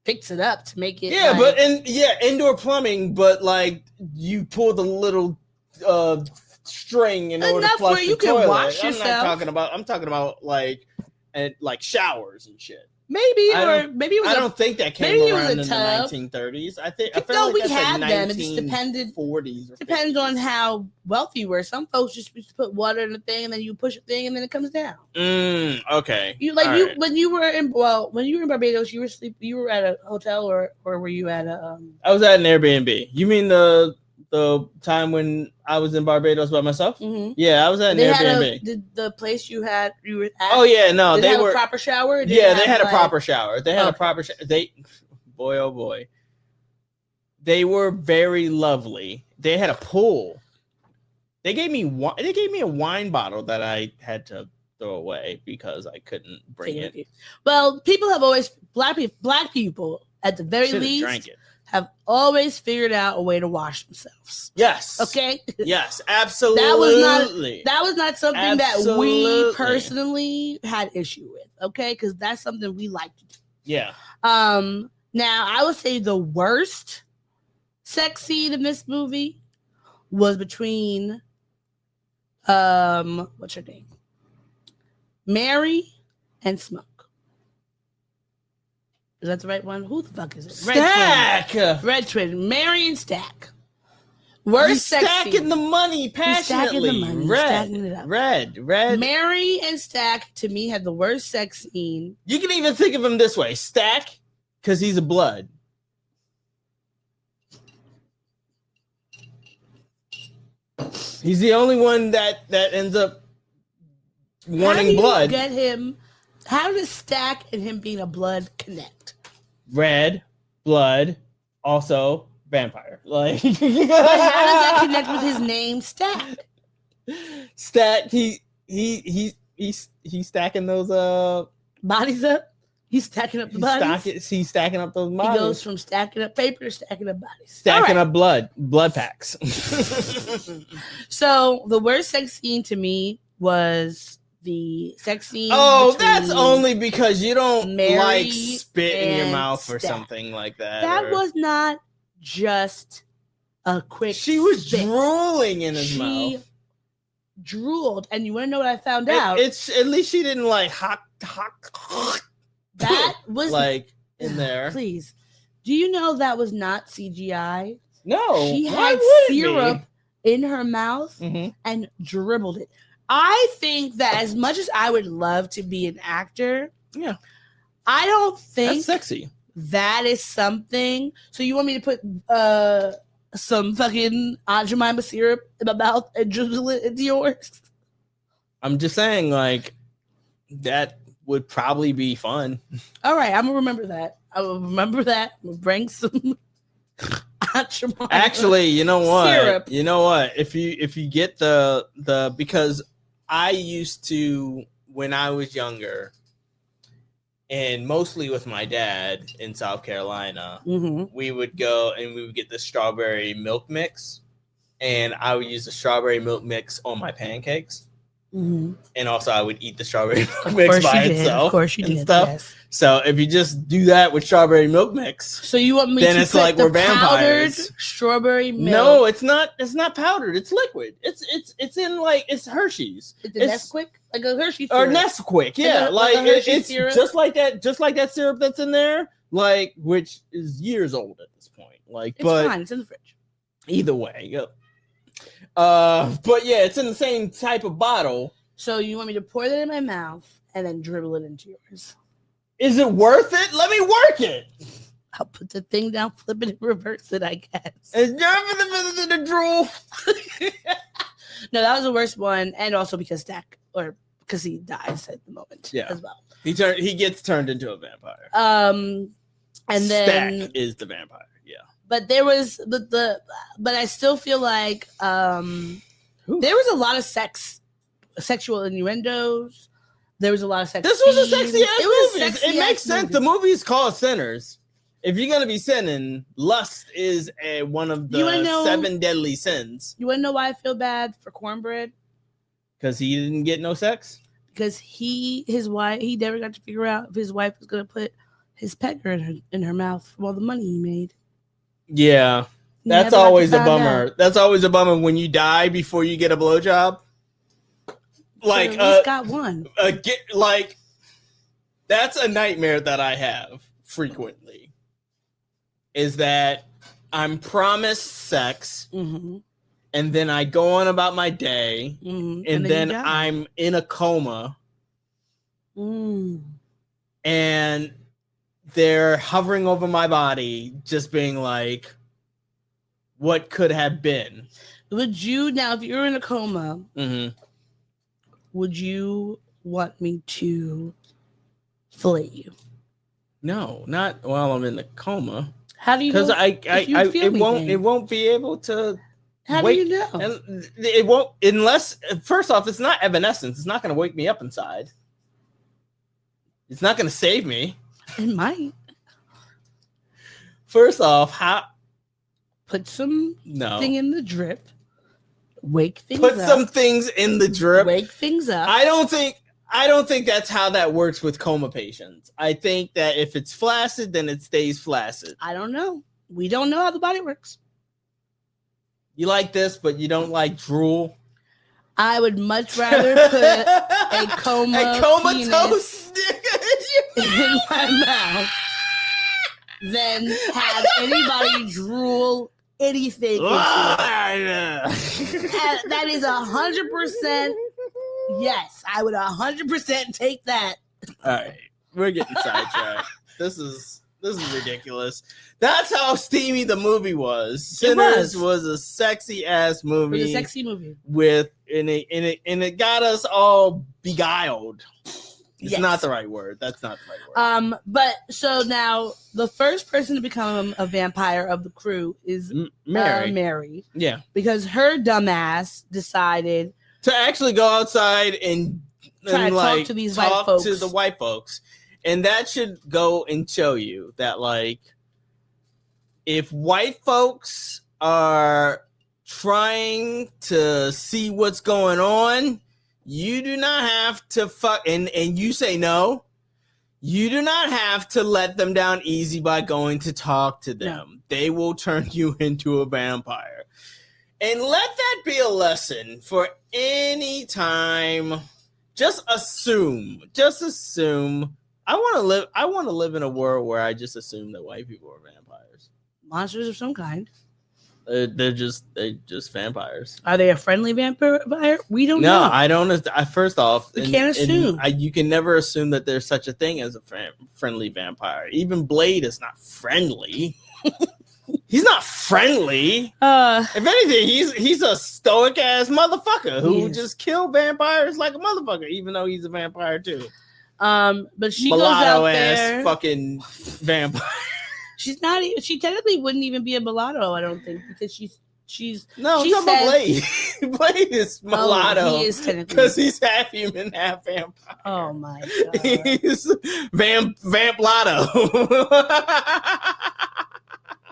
fix it up to make it. Yeah, indoor plumbing, but you pull the little string in order to flush the toilet. Wash yourself. I'm talking about showers and shit. Maybe it was. I don't think that came around in the 1930s. I feel like we that's had them. It just depended. 40s. Or depends 50s. on how wealthy you were. Some folks just used to put water in the thing and then you push a thing and then it comes down. Okay. When you were in Barbados, you were at a hotel or were you at a? I was at an Airbnb. You mean the time when I was in Barbados by myself? Mm-hmm. Yeah, I was at an Airbnb. The place you were at? Oh yeah, no, they were a proper shower. They had a proper shower. They had a proper shower. Boy, oh boy, they were very lovely. They had a pool. They gave me a wine bottle that I had to throw away because I couldn't bring it. Well, people have always black people at the very least drank it. Have always figured out a way to wash themselves. Yes. Okay. Yes, absolutely. That was not something that we personally had issue with. Okay, because that's something we like to do. Yeah. Now I would say the worst sex scene in this movie was between what's her name? Mary and Smoke. Is that the right one? Who the fuck is it? Stack. Red Twin. Mary and Stack. Worst sex scene. Stacking the money passionately. Stacking it up. Red. Mary and Stack, to me, had the worst sex scene. You can even think of him this way. Stack, because he's a blood. He's the only one that ends up wanting blood. Get him. How does Stack and him being a blood connect? Red, blood, also vampire. But how does that connect with his name, Stack? Stack. He's stacking those bodies up. He's stacking up the bodies. He's stacking up those bodies. He goes from stacking up paper to stacking up bodies. Stacking up blood packs. So the worst sex scene to me was the sex scene. Oh, that's only because you don't Mary spit in your mouth Stack. or something like that. That was not just a quick. She was spit. drooling in his mouth. She drooled, and you want to know what I found out? It's at least she didn't hot. That was in there. Please, do you know that was not CGI? No, she why had would syrup in her mouth and dribbled it. I think that as much as I would love to be an actor, I don't think that's sexy. That is something. So you want me to put some fucking Aunt Jemima syrup in my mouth and drizzle it into yours? I'm just saying, that would probably be fun. All right, I'm gonna remember that. I will remember that. We'll bring some. not your mom. Actually, you know what? Syrup. You know what? If you get the because I used to, when I was younger, and mostly with my dad in South Carolina, we would go and we would get the strawberry milk mix, and I would use the strawberry milk mix on my pancakes. And also I would eat the strawberry milk mix by itself. Of course you did. Stuff. Yes. So if you just do that with strawberry milk mix, so you want me then to it's put like the we're vampires. Powdered strawberry milk? No, it's not. It's not powdered. It's liquid. It's in like it's Hershey's. It's Nesquik, like a Hershey or syrup. Nesquik. Yeah, like it's syrup. Just like that. Just like that syrup that's in there, like which is years old at this point. Like, it's but fine. It's in the fridge. Either way, yep. But yeah, it's in the same type of bottle. So you want me to pour that in my mouth and then dribble it into yours? Is it worth it? Let me work it. I'll put the thing down, flip it, and reverse it, I guess. Is there the drool? No, that was the worst one, and also because he dies at the moment as well. He gets turned into a vampire. And then Stack is the vampire. Yeah. But there was but I still feel like there was a lot of sexual innuendos. There was a lot of sex. This was a sexy ass movie. It makes sense. Movie. The movie is called Sinners. If you're gonna be sinning, lust is one of the 7 deadly sins. You wanna know why I feel bad for Cornbread? Because he didn't get no sex. Because his wife, he never got to figure out if his wife was gonna put his pecker in her mouth from all the money he made. Yeah, that's always a bummer. That's always a bummer when you die before you get a blowjob. Like, got one. That's a nightmare that I have frequently. Is that I'm promised sex, and then I go on about my day, and then I'm in a coma, and they're hovering over my body, just being like, "What could have been?" Would you now, if you're in a coma? Would you want me to fillet you? No, not while I'm in the coma. How do you know? Because it won't be able to. How do you know? And it won't unless first off, it's not evanescence. It's not going to wake me up inside. It's not going to save me. It might. First off, put some thing in the drip. Wake things up. Put some things in the drip. Wake things up. I don't think that's how that works with coma patients. I think that if it's flaccid, then it stays flaccid. I don't know. We don't know how the body works. You like this, but you don't like drool. I would much rather put a comatose in my mouth than have anybody drool anything. That is 100%. Yes, I would 100% take that. All right, we're getting sidetracked. This is ridiculous. That's how steamy the movie was. Sinners was a sexy ass movie. It was a sexy movie and it got us all beguiled. It's not the right word. That's not the right word. But so now the first person to become a vampire of the crew is Mary. Yeah, because her dumbass decided to actually go outside and talk to these white folks. To the white folks. And that should go and show you that, like, if white folks are trying to see what's going on, you do not have to and you say no. You do not have to let them down easy by going to talk to them. No. They will turn you into a vampire. And let that be a lesson for any time. Just assume. I want to live in a world where I just assume that white people are vampires. Monsters of some kind. They're just vampires. Are they a friendly vampire? We don't know. No, I don't. First off, you can't assume. You can never assume that there's such a thing as a friendly vampire. Even Blade is not friendly. He's not friendly. If anything, he's a stoic ass motherfucker who just kill vampires like a motherfucker, even though he's a vampire too. But she goes out there, fucking vampire. She's not. She technically wouldn't even be a mulatto. I don't think because she's. No, she I'm talking about says- Blade. Blade is mulatto. Oh, he is technically because he's half human, half vampire. Oh my god. He's vamp lotto.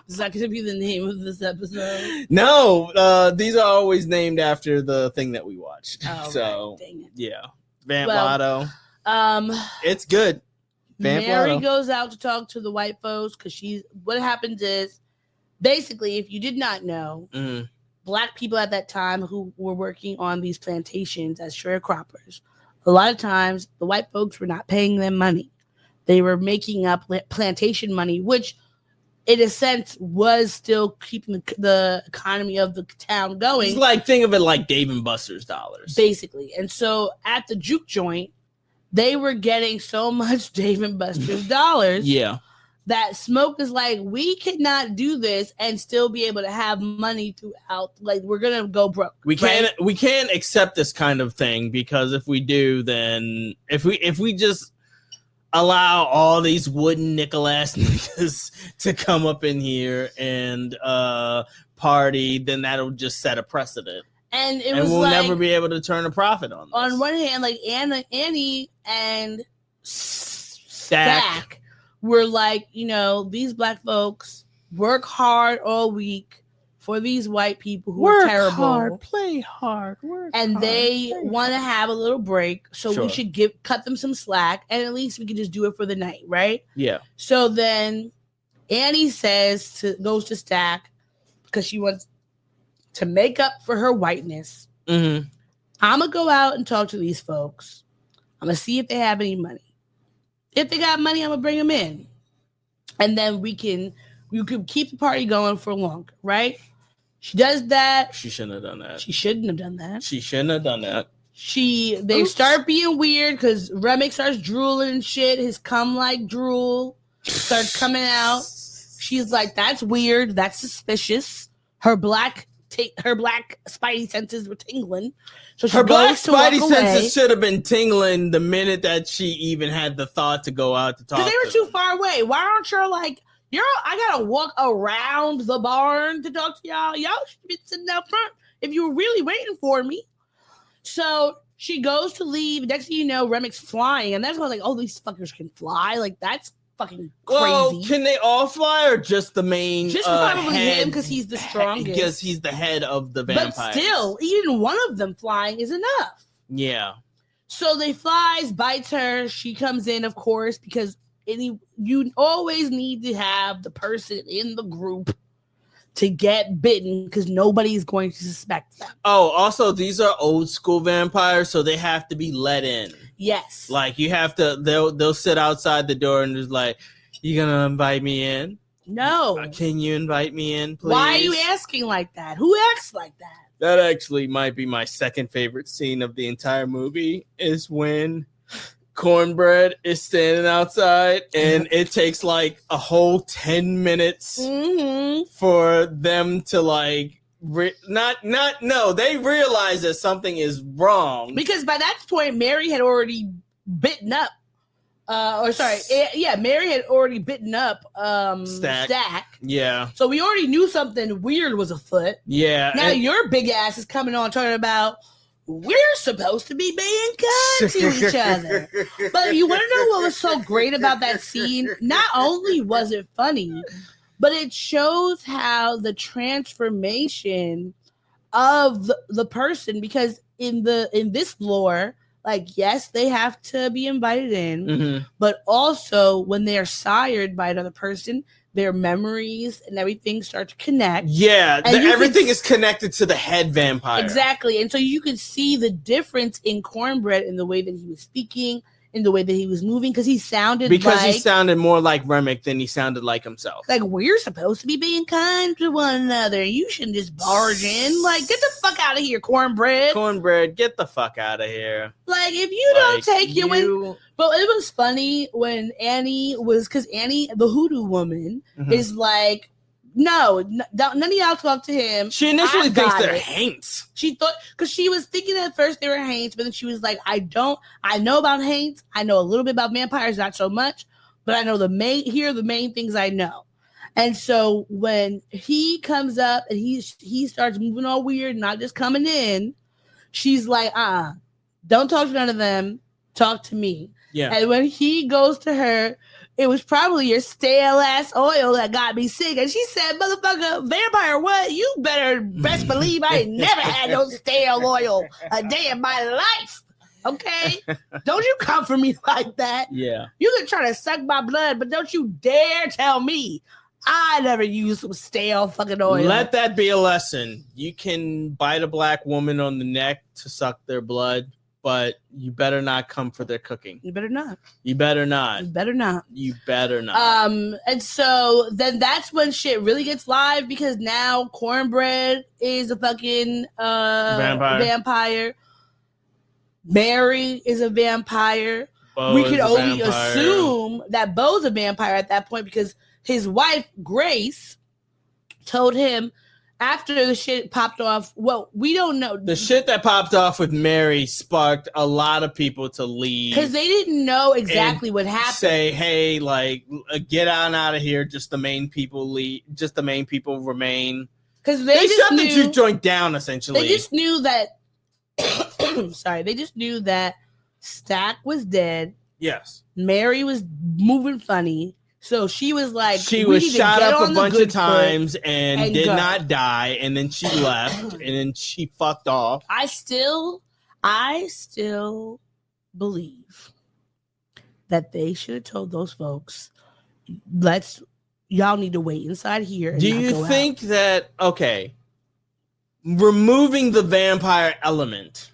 Is that going to be the name of this episode? No, these are always named after the thing that we watched. Oh, so right. Dang it. yeah, Vamp Lotto. It's good. Vamp Mary Lotto. goes out to talk to the white folks because what happens is basically, if you did not know, black people at that time who were working on these plantations as sharecroppers, a lot of times the white folks were not paying them money. They were making up plantation money, which in a sense was still keeping the economy of the town going. It's like, think of it like Dave and Buster's dollars. Basically. And so at the juke joint, they were getting so much Dave and Buster's dollars. Yeah. That Smoke is like, we cannot do this and still be able to have money throughout. Like, we're gonna go broke. We can't accept this kind of thing, because if we do, then if we just allow all these wooden nickel ass niggas to come up in here and party, then that'll just set a precedent. And we'll never be able to turn a profit on this. On one hand, like Annie and Stack were like, these black folks work hard all week for these white people who are terrible. Work hard, play hard, and they want to have a little break, so we should cut them some slack, and at least we can just do it for the night, right? Yeah. So then Annie goes to Stack because she wants to make up for her whiteness. Mm-hmm. I'm gonna go out and talk to these folks. I'm gonna see if they have any money. If they got money, I'm gonna bring them in, and then we can keep the party going for longer, right? She does that. She shouldn't have done that. She shouldn't have done that. She shouldn't have done that. They start being weird because Remick starts drooling and shit. His cum like drool starts coming out. She's like, "That's weird. That's suspicious." Her black spidey senses were tingling. So she her black goes to spidey walk away. senses should have been tingling the minute that she even had the thought to go out to talk. Because they were too far away. Why aren't you like, I gotta walk around the barn to talk to y'all. Y'all should be sitting out front if you were really waiting for me. So she goes to leave. Next thing you know, Remick's flying, and that's why I was like, oh, these fuckers can fly. Like, that's fucking crazy. Well, can they all fly, or just the main? Just probably him, because he's the strongest. Because he's the head of the vampires. But still, even one of them flying is enough. Yeah. So they flies, bites her. She comes in, of course, because you always need to have the person in the group to get bitten, because nobody's going to suspect them. Oh, also, these are old school vampires, so they have to be let in. Yes. Like, you have to, they'll sit outside the door and just like, you gonna invite me in? No. Can you invite me in, please? Why are you asking like that? Who acts like that? That actually might be my second favorite scene of the entire movie, is when Cornbread is standing outside and it takes like a whole 10 minutes for them to like they realize that something is wrong, because by that point Mary had already bitten up Mary had already bitten up Stack. Yeah. So we already knew something weird was afoot. Yeah. Now your big ass is coming on talking about we're supposed to be being kind to each other. But you want to know what was so great about that scene? Not only was it funny, but it shows how the transformation of the person, because in this lore, like, yes, they have to be invited in, but also when they are sired by another person, their memories and everything start to connect. Yeah, everything is connected to the head vampire. Exactly. And so you could see the difference in Cornbread in the way that he was speaking, in the way that he was moving, because he sounded more like Remick than he sounded like himself. Like, we're supposed to be being kind to one another. You shouldn't just barge in. Like, get the fuck out of here, Cornbread. Cornbread, get the fuck out of here. Like, if you don't take you in. But it was funny when because Annie, the hoodoo woman, is like, no, none of y'all talk to him. She initially thinks they're Haints. She thought, because she was thinking at first they were Haints, but then she was like, I know about Haints. I know a little bit about vampires, not so much, but I know the main things I know. And so when he comes up and he starts moving all weird, not just coming in, she's like, don't talk to none of them. Talk to me. Yeah. And when he goes to her, it was probably your stale ass oil that got me sick. And she said, motherfucker, vampire, what? You better best believe I ain't never had no stale oil a day in my life. Okay? Don't you come for me like that. Yeah. You can try to suck my blood, but don't you dare tell me I never used some stale fucking oil. Let that be a lesson. You can bite a black woman on the neck to suck their blood, but you better not come for their cooking. You better not. You better not. You better not. You better not. And so then that's when shit really gets live because now Cornbread is a fucking vampire. Mary is a vampire. Bo we can is a only vampire. assume that Bo's a vampire at that point because his wife, Grace, told him after the shit popped off. Well, we don't know. The shit that popped off with Mary sparked a lot of people to leave. Because they didn't know exactly what happened. Say, hey, like, get on out of here. Just the main people leave. Just the main people remain. Because they just shut the juke joint down, essentially. They just knew that. Sorry, they just knew that Stack was dead. Yes. Mary was moving funny. So she was like, she was shot up a bunch of times and did not die, and then she left, and then she fucked off. I still believe that they should have told those folks, y'all need to wait inside here. And do you think that removing the vampire element?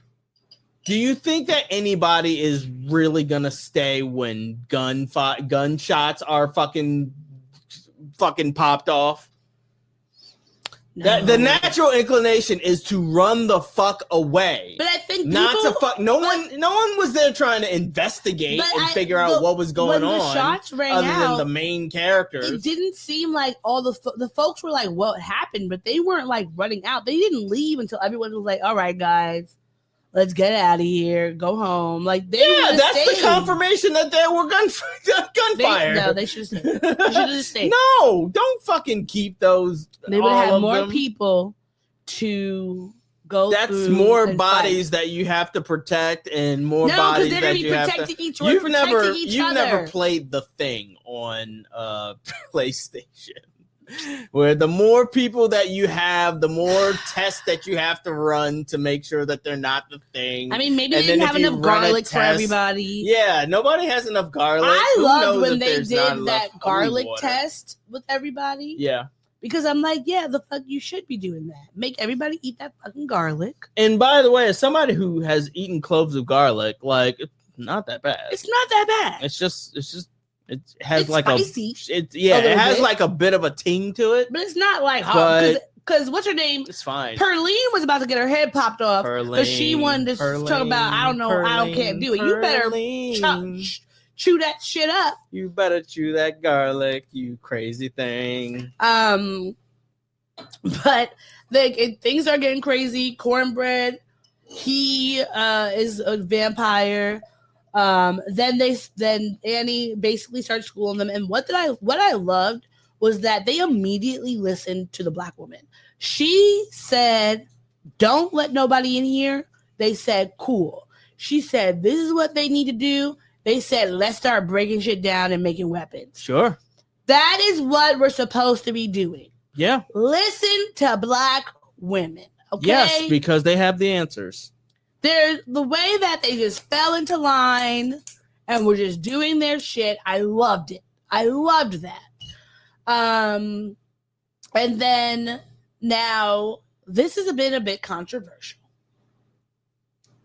Do you think that anybody is really gonna stay when gunshots are fucking popped off? No. The natural inclination is to run the fuck away. But I think not to fuck. No one was there trying to investigate and figure out what was going on. The shots rang other out, than the main characters. It didn't seem like all the folks were like, "What happened?" But they weren't like running out. They didn't leave until everyone was like, "All right, guys, let's get out of here, go home." Like that's the confirmation that there were gunfire. They should have stayed. No, don't fucking keep those. They would have more people to go. That's more bodies that you have to protect, and more bodies that you have to. You've never played the thing on PlayStation. Where the more people that you have, the more tests that you have to run to make sure that they're not the thing. I mean, maybe they didn't have enough garlic for everybody. Yeah, nobody has enough garlic. I loved when they did that garlic test with everybody. Yeah. Because I'm like, yeah, the fuck, you should be doing that. Make everybody eat that fucking garlic. And by the way, as somebody who has eaten cloves of garlic, like, it's not that bad. It's not that bad. It's just. It has it's like spicy. It has like a bit of a ting to it, but it's not like hard. Because what's her name? It's fine. Perlene was about to get her head popped off because she wanted to talk about I can't do it. You better chew that shit up. You better chew that garlic, you crazy thing. But things are getting crazy. Cornbread, he is a vampire. Then Annie basically started schooling them, and what I loved was that they immediately listened to the black woman. She said, "Don't let nobody in here." They said, "Cool." She said, "This is what they need to do." They said, "Let's start breaking shit down and making weapons." Sure. That is what we're supposed to be doing. Yeah. Listen to black women. Okay. Yes, because they have the answers. There's the way that they just fell into line and were just doing their shit. I loved it. I loved that. And then now this has been a bit controversial.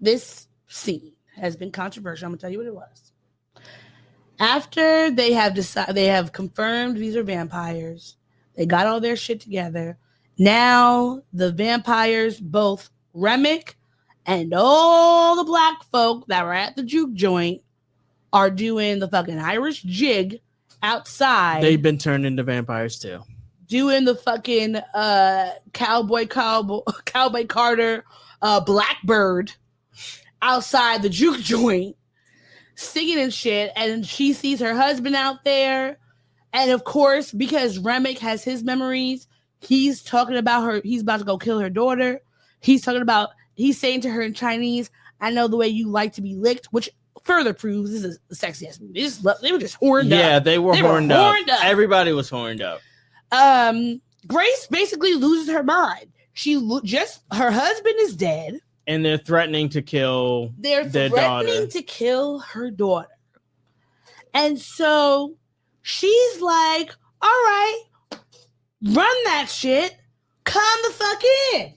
This has been controversial. I'm gonna tell you what it was. After they have confirmed these are vampires, they got all their shit together. Now the vampires, both Remick and all the black folk that were at the juke joint, are doing the fucking Irish jig outside. They've been turned into vampires too. Doing the fucking Cowboy Carter Blackbird outside the juke joint, singing and shit. And she sees her husband out there, And of course, because Remick has his memories, he's talking about her. He's about to go kill her daughter. He's saying to her in Chinese, "I know the way you like to be licked," which further proves this is a sexy ass movie. They were just horned up. Yeah, they were horned up. Everybody was horned up. Grace basically loses her mind. Her husband is dead. And they're threatening to kill their daughter. To kill her daughter. And so she's like, all right, run that shit. Come the fuck in.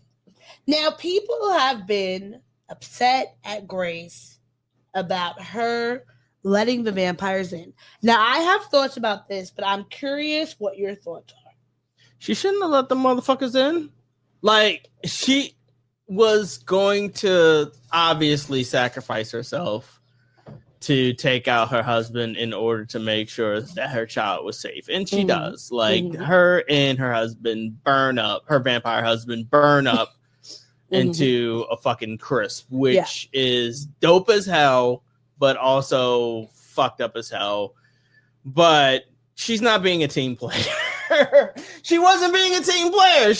Now, people have been upset at Grace about her letting the vampires in. Now, I have thoughts about this, but I'm curious what your thoughts are. She shouldn't have let the motherfuckers in. Like, she was going to obviously sacrifice herself to take out her husband in order to make sure that her child was safe. And she does. Like, her and her husband burn up, her vampire husband burn up into a fucking crisp, which is dope as hell, but also fucked up as hell. But she's not being a team player. She wasn't being a team player.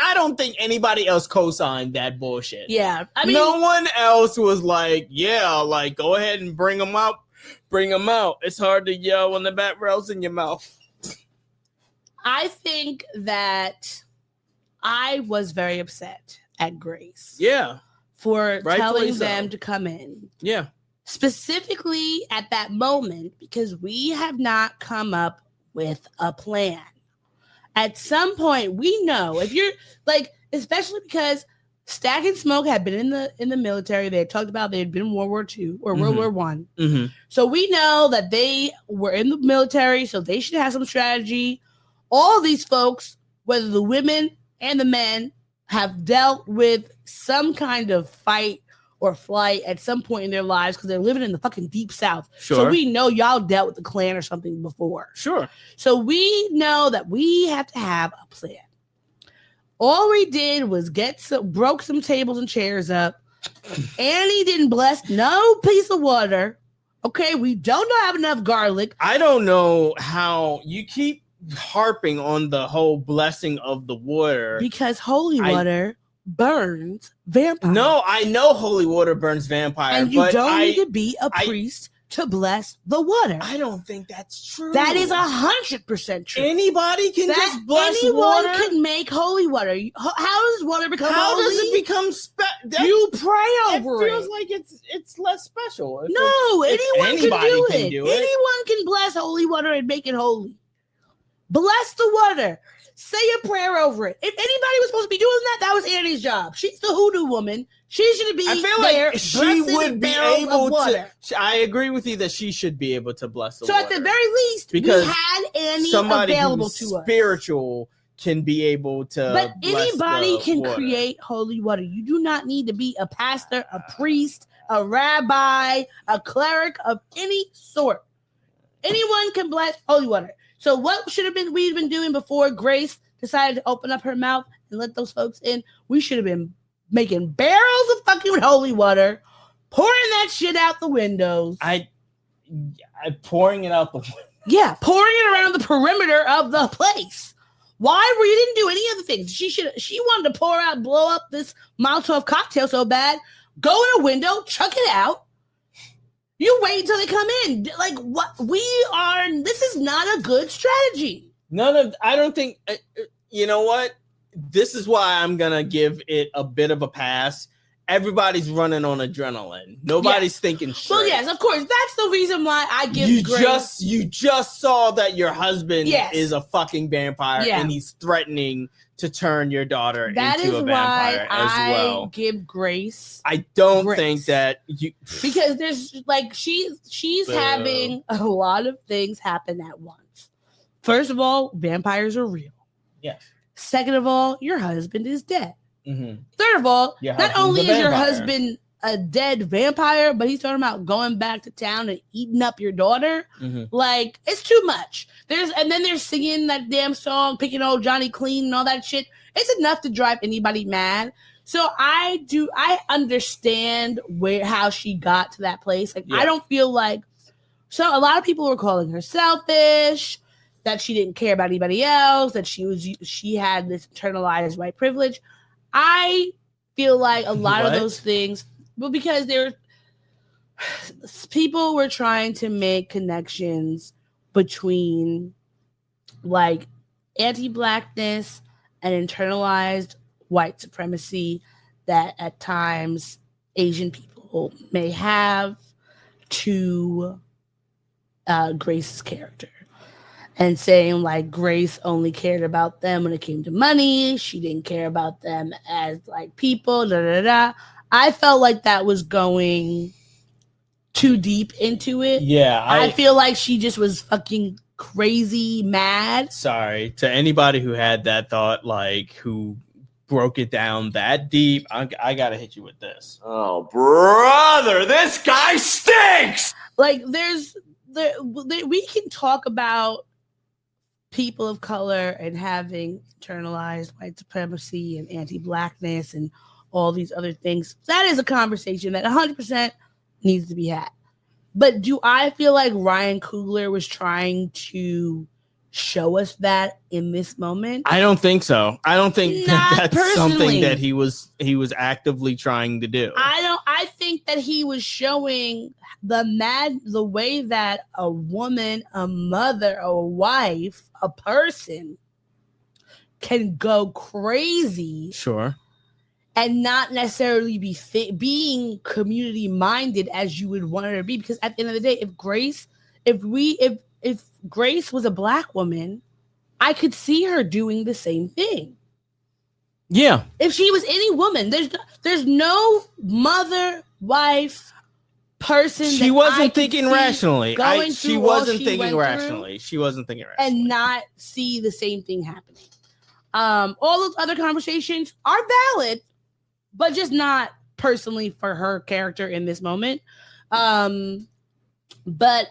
I don't think anybody else co-signed that bullshit. Yeah. I mean, no one else was like, yeah, like, go ahead and bring them out. Bring them out. It's hard to yell when the bat rail's in your mouth. I think that I was very upset at Grace. Yeah. For telling them to come in. Yeah. Specifically at that moment, because we have not come up with a plan. At some point, we know if you're like, especially because Stack and Smoke had been in the military. They had talked about they had been in World War II or World War One. So we know that they were in the military, so they should have some strategy. All these folks, whether the women and the men, have dealt with some kind of fight or flight at some point in their lives because they're living in the fucking deep South. Sure. So we know y'all dealt with the Klan or something before. Sure. So we know that we have to have a plan. All we did was broke some tables and chairs up. Annie didn't bless no piece of water. Okay, we don't have enough garlic. I don't know how you keep harping on the whole blessing of the water. Because holy water burns vampire. No, I know holy water burns vampire. And you don't need to be a priest to bless the water. I don't think that's true. That is 100% true. Anybody can just bless water. Anyone can make holy water. How does water become holy? How does it become special? You pray over it. It feels like it's less special. No, anyone can do it. Anyone can bless holy water and make it holy. Bless the water. Say a prayer over it. If anybody was supposed to be doing that, that was Annie's job. She's the hoodoo woman. She should be. I feel there like she would be able to. I agree with you that she should be able to bless the water. So at the very least, because we had Annie available to us. Spiritual can be able to. But anybody can create holy water. You do not need to be a pastor, a priest, a rabbi, a cleric of any sort. Anyone can bless holy water. So what should have been we've been doing before Grace decided to open up her mouth and let those folks in? We should have been making barrels of fucking holy water, pouring that shit out the windows. I pouring it out the window. Yeah, pouring it around the perimeter of the place. Why we didn't do any of the things? She wanted to blow up this Molotov cocktail so bad. Go in a window, chuck it out. You wait until they come in. Like what this is not a good strategy. I don't think, you know what? This is why I'm going to give it a bit of a pass. Everybody's running on adrenaline. Nobody's thinking straight. Well, yes, of course. That's the reason why I give You just saw that your husband is a fucking vampire and he's threatening to turn your daughter into a vampire as well. I give Grace. I don't think that you because there's like she's having a lot of things happen at once. First of all, vampires are real. Yes. Second of all, your husband is dead. Mm-hmm. Third of all, not only is your husband a dead vampire, but he's talking about going back to town and eating up your daughter. Mm-hmm. Like, it's too much. And then they're singing that damn song, picking old Johnny Clean and all that shit. It's enough to drive anybody mad. So I understand how she got to that place. Like, I don't feel like So a lot of people were calling her selfish, that she didn't care about anybody else, that she had this internalized white privilege. I feel like a lot of those things, well, because people were trying to make connections between like anti-blackness and internalized white supremacy that at times Asian people may have to Grace's character, and saying like Grace only cared about them when it came to money. She didn't care about them as like people. I felt like that was going too deep into it. Yeah, I feel like she just was fucking crazy mad. Sorry to anybody who had that thought, like who broke it down that deep. I gotta hit you with this. Oh, brother, this guy stinks. Like we can talk about people of color and having internalized white supremacy and anti-blackness and all these other things. That is a conversation that 100% needs to be had. But do I feel like Ryan Coogler was trying to show us that in this moment? I don't think so. I don't think that's personally. Something that he was actively trying to do. I think that he was showing the way that a woman, a mother, a wife, a person can go crazy. Sure. And not necessarily being community minded as you would want her to be, because at the end of the day, if Grace was a black woman, I could see her doing the same thing. Yeah. If she was any woman, there's no mother, wife, person. She wasn't thinking rationally. She wasn't thinking rationally. And not see the same thing happening. All those other conversations are valid, but just not personally for her character in this moment. But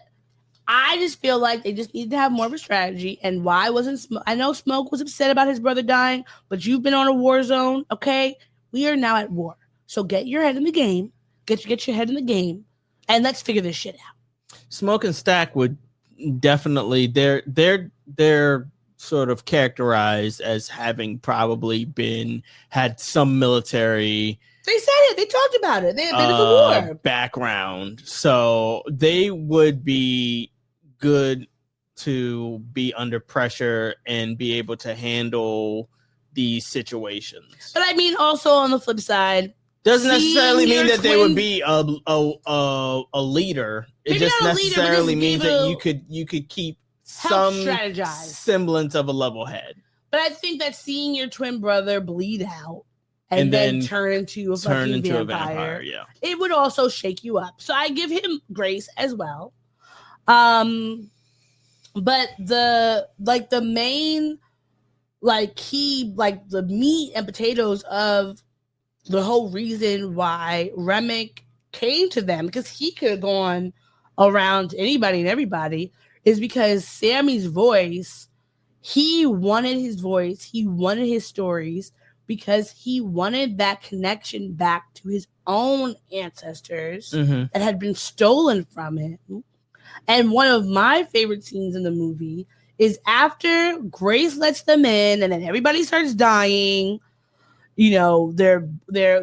I just feel like they just need to have more of a strategy. And why wasn't I know Smoke was upset about his brother dying, but you've been on a war zone, okay? We are now at war. So get your head in the game. Get your head in the game, and let's figure this shit out. Smoke and Stack would definitely they're sort of characterized as having probably had some military. They said it. They talked about it. They had been in the war background, so they would be good to be under pressure and be able to handle these situations. But I mean, also on the flip side, doesn't necessarily mean that they would be a leader. It just necessarily means that you could keep some semblance of a level head. But I think that seeing your twin brother bleed out and then turn into a vampire, yeah, it would also shake you up. So I give him grace as well. But the main key, the meat and potatoes of the whole reason why Remick came to them, because he could have gone around anybody and everybody, is because Sammy's voice, he wanted his voice, he wanted his stories, because he wanted that connection back to his own ancestors that had been stolen from him. And one of my favorite scenes in the movie is after Grace lets them in and then everybody starts dying. You know, they're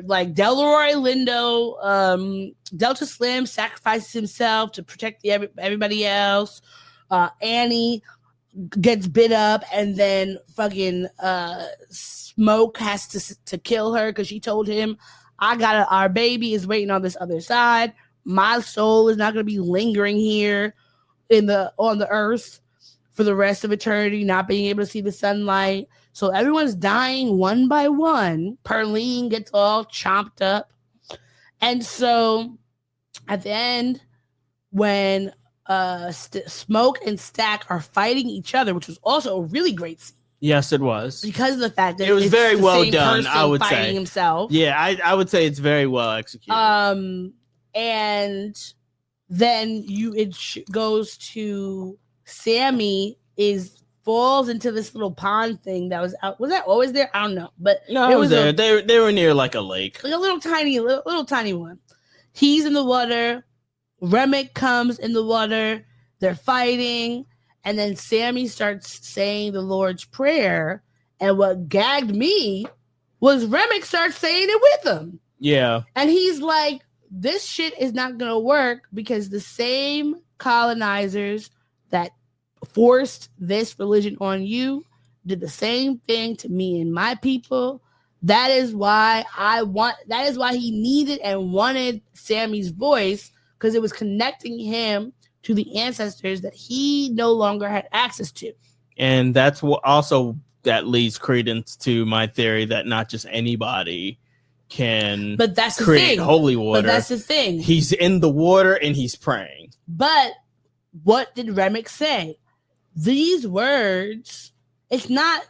like Delroy Lindo, Delta Slim sacrifices himself to protect everybody else. Annie gets bit up, and then fucking Smoke has to kill her because she told him, our baby is waiting on this other side. My soul is not going to be lingering here on the earth for the rest of eternity, not being able to see the sunlight. So everyone's dying one by one. Perlene gets all chomped up. And so at the end, when Smoke and Stack are fighting each other, which was also a really great scene. Yes, it was. Because of the fact that it was very well done, I would say. Himself. Yeah, I would say it's very well executed. And then it goes to Sammy falls into this little pond thing that was out. Was that always there? I don't know, but no, it was there. They were near like a lake, like a little tiny one. He's in the water. Remick comes in the water, They're fighting, and then Sammy starts saying the Lord's Prayer, and what gagged me was Remick starts saying it with him. Yeah. And he's like, this shit is not going to work because the same colonizers that forced this religion on you did the same thing to me and my people. That is why he needed and wanted Sammy's voice, because it was connecting him to the ancestors that he no longer had access to. And that's what also that leads credence to my theory that not just anybody can create holy water. But that's the thing. He's in the water and he's praying. But what did Remick say? These words, it's not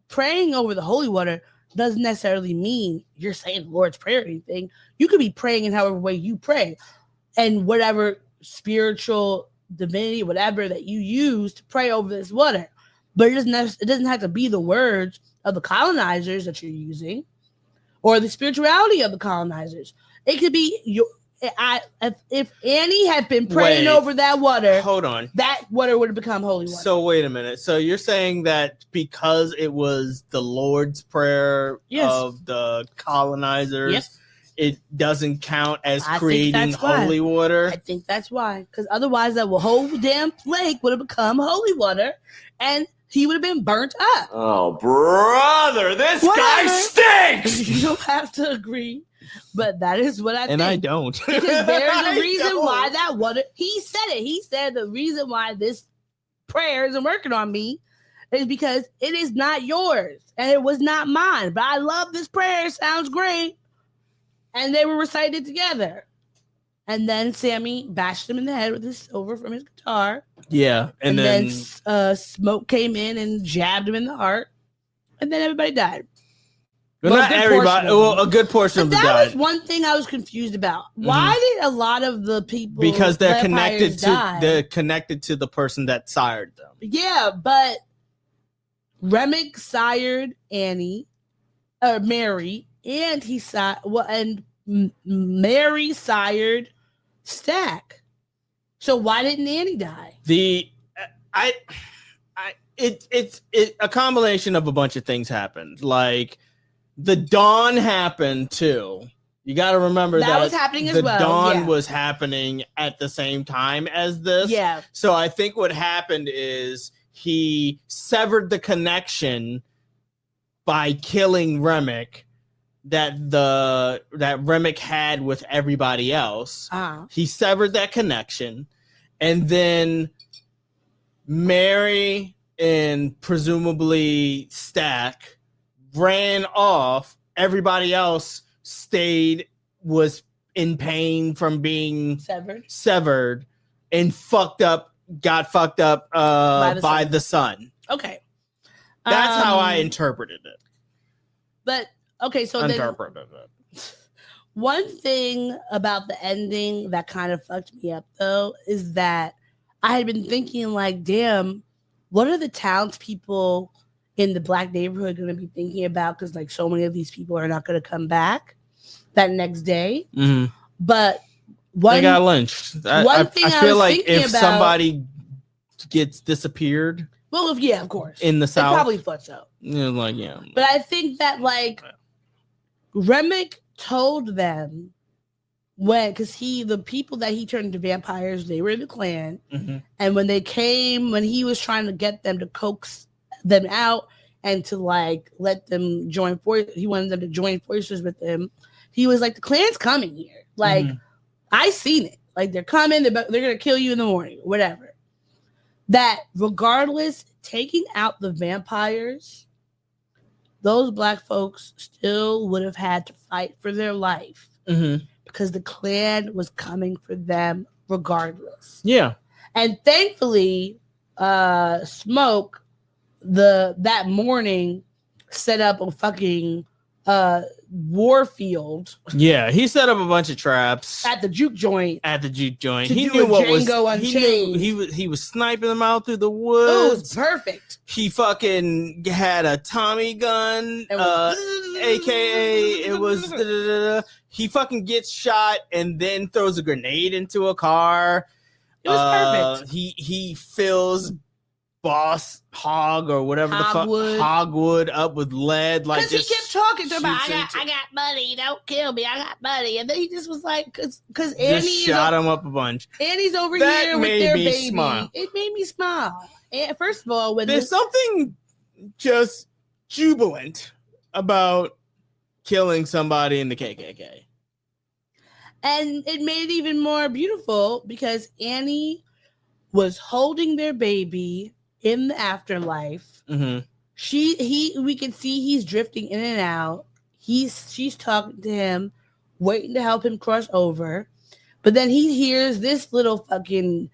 praying over the holy water doesn't necessarily mean you're saying the Lord's Prayer or anything. You could be praying in however way you pray, and whatever spiritual divinity, whatever that you use to pray over this water. But it doesn't have to be the words of the colonizers that you're using, or the spirituality of the colonizers. It could be if Annie had been praying over that water, hold on, that water would have become holy water. So wait a minute. So you're saying that because it was the Lord's Prayer of the colonizers, it doesn't count as creating holy water? I think that's why. Because otherwise that whole damn lake would have become holy water, and he would have been burnt up. Oh, brother, this guy stinks! You don't have to agree, but that is what I think. And I don't. Because there's a reason why that water, he said it. He said the reason why this prayer isn't working on me is because it is not yours, and it was not mine. But I love this prayer. It sounds great. And they were recited together. And then Sammy bashed him in the head with his silver from his guitar. Yeah. And then Smoke came in and jabbed him in the heart. And then everybody died. Well, not everybody. Well, a good portion of them died. That was one thing I was confused about. Why did a lot of the people, because they're connected to the person that sired them. Yeah, but Remick sired Mary, and Mary sired Stack. So why didn't Annie die? It's a combination of a bunch of things happened. Like the dawn happened too. You got to remember that was happening as well. The dawn was happening at the same time as this. Yeah. So I think what happened is he severed the connection by killing Remick that Remick had with everybody else. He severed that connection, and then Mary and presumably Stack ran off. Everybody else was in pain from being severed and got fucked up by the sun. Okay. That's how I interpreted it. But okay, so one thing about the ending that kind of fucked me up though is that I had been thinking like, damn, what are the townspeople in the black neighborhood going to be thinking about? Because like so many of these people are not going to come back that next day. Mm-hmm. But they got lynched. I feel like if somebody gets disappeared. Well, of course. In the South. They probably thought so. Yeah. But I think that like Remick told them because the people that he turned into vampires, they were in the clan. Mm-hmm. And when he was trying to get them to coax them out and to like let them join forces, he wanted them to join forces with him. He was like, the clan's coming here. Like, I seen it. Like, they're coming, they're going to kill you in the morning, whatever. That regardless, taking out the vampires, those black folks still would have had to fight for their life because the clan was coming for them regardless. Yeah. And thankfully, Smoke, that morning, set up a fucking war field. Yeah, he set up a bunch of traps at the juke joint. He knew what was. He was sniping them out through the woods. Oh, it was perfect. He fucking had a Tommy gun, aka it was. He fucking gets shot and then throws a grenade into a car. It was perfect. He fills Boss Hog or whatever the fuck Hogwood up with lead, like because he kept talking to him about, shoots I got money, don't kill me, I got money, and then he just was like, because just shot him up a bunch. Annie's over That here with made their me baby. smile. It made me smile. And first of all, when There's something just jubilant about killing somebody in the KKK. and it made it even more beautiful because Annie was holding their baby in the afterlife. Mm-hmm. We can see he's drifting in and out. She's talking to him, waiting to help him cross over. But then he hears this little fucking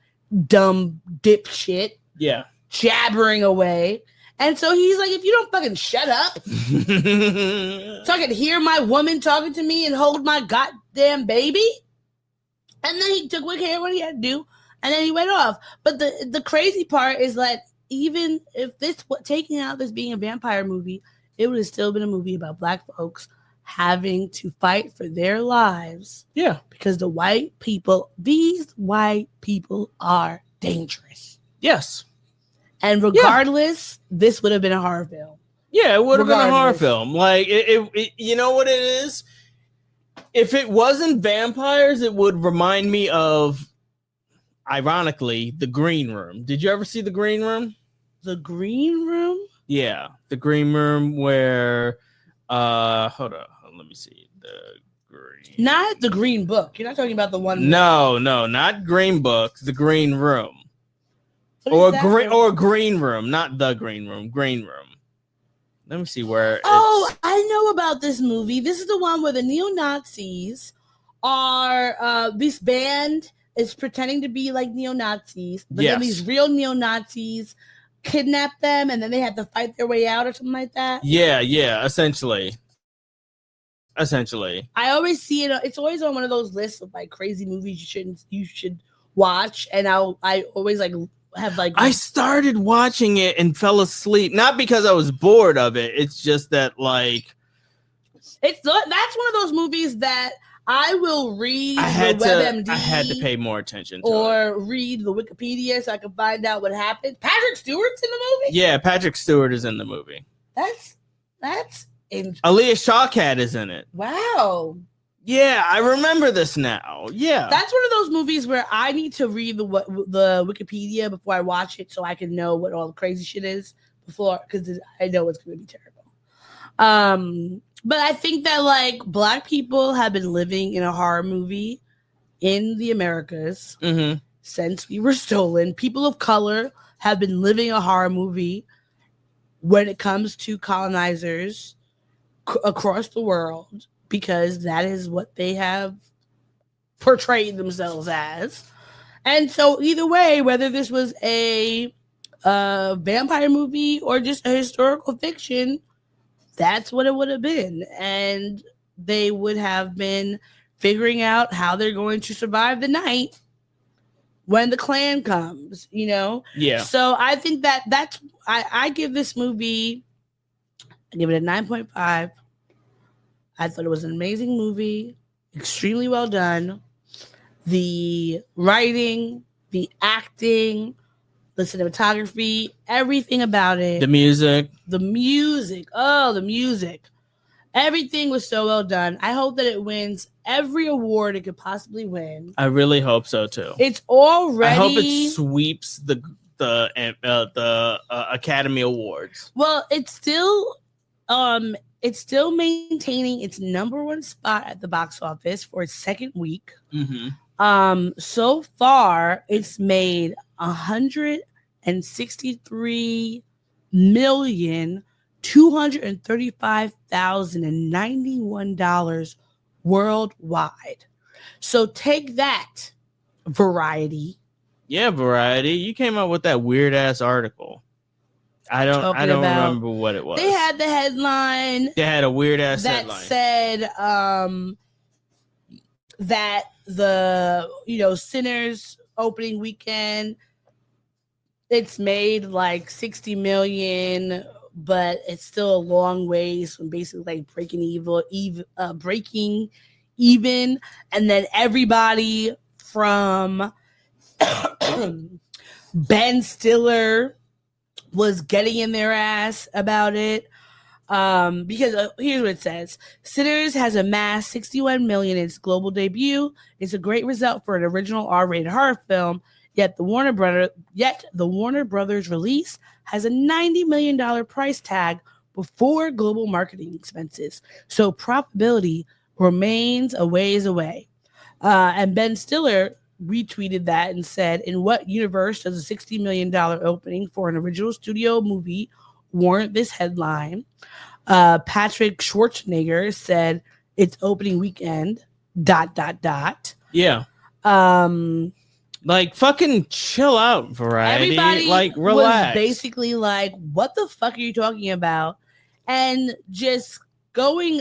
dumb dipshit jabbering away. And so he's like, if you don't fucking shut up, so I can hear my woman talking to me and hold my goddamn baby. And then he took what he had to do, and then he went off. But the crazy part is that even if taking out this being a vampire movie, it would have still been a movie about Black folks having to fight for their lives. Yeah. Because these white people are dangerous. Yes. And regardless, this would have been a horror film. Yeah, it would have been a horror film. Like, it you know what it is? If it wasn't vampires, it would remind me of, ironically, The Green Room. Did you ever see The Green Room? The Green Room? Yeah, The Green Room where, hold on, let me see. Not The Green Book. You're not talking about the one. No, not Green Book. The Green Room. Or Green Room, not The Green Room. Green Room. Let me see where. Oh, I know about this movie. This is the one where the neo-Nazis are. This band is pretending to be like neo-Nazis, but then these real neo-Nazis kidnap them, and then they have to fight their way out or something like that. Yeah, essentially. I always see it. It's always on one of those lists of like crazy movies you should watch, and I always like. I started watching it and fell asleep, not because I was bored of it. It's just that that's one of those movies that I will read WebMD. I had to pay more attention to or read the Wikipedia so I can find out what happened. Patrick Stewart's in the movie? Yeah, Patrick Stewart is in the movie. That's Aaliyah Shawkat is in it. Wow. Yeah, I remember this now. Yeah. That's one of those movies where I need to read the Wikipedia before I watch it so I can know what all the crazy shit is because I know it's going to be terrible. But I think that like Black people have been living in a horror movie in the Americas since we were stolen. People of color have been living a horror movie when it comes to colonizers across the world, because that is what they have portrayed themselves as. And so either way, whether this was a vampire movie or just a historical fiction, that's what it would have been. And they would have been figuring out how they're going to survive the night when the Klan comes, you know? Yeah. So I think I give this movie, I give it a 9.5. I thought it was an amazing movie, extremely well done. The writing, the acting, the cinematography, everything about it. The music. Oh, the music. Everything was so well done. I hope that it wins every award it could possibly win. I really hope so too. It's already. I hope it sweeps the Academy Awards. Well, it's still maintaining its number one spot at the box office for its second week. So far, it's made $163,235,091 worldwide. So take that, Variety. Yeah, Variety. You came up with that weird ass article. I don't remember what it was. They had the headline. They had a weird ass that headline said that the Sinners opening weekend, it's made like 60 million, but it's still a long ways from basically like breaking even. And then everybody from Ben Stiller was getting in their ass about it. Because here's what it says: Sinners has amassed 61 million in its global debut. It's a great result for an original R-rated horror film. Yet the Warner Brothers release has a $90 million price tag before global marketing expenses, so profitability remains a ways away. And Ben Stiller retweeted that and said, "In what universe does a $60 million opening for an original studio movie warrant this headline?" Patrick Schwarzenegger said, "It's opening weekend, ... Yeah. Like, fucking chill out, Variety. Everybody like, relax. was basically like, what the fuck are you talking about? And just going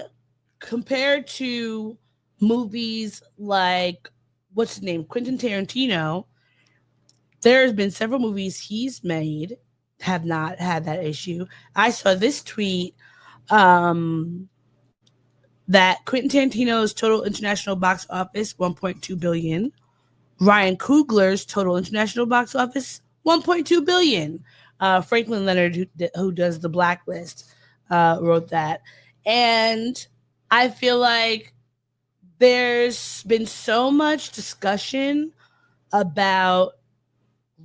compared to movies like, what's his name? Quentin Tarantino, there's been several movies he's made have not had that issue. I saw this tweet that Quentin Tarantino's total international box office, 1.2 billion. Ryan Coogler's total international box office, 1.2 billion. Franklin Leonard, who does the Blacklist, wrote that. And I feel like there's been so much discussion about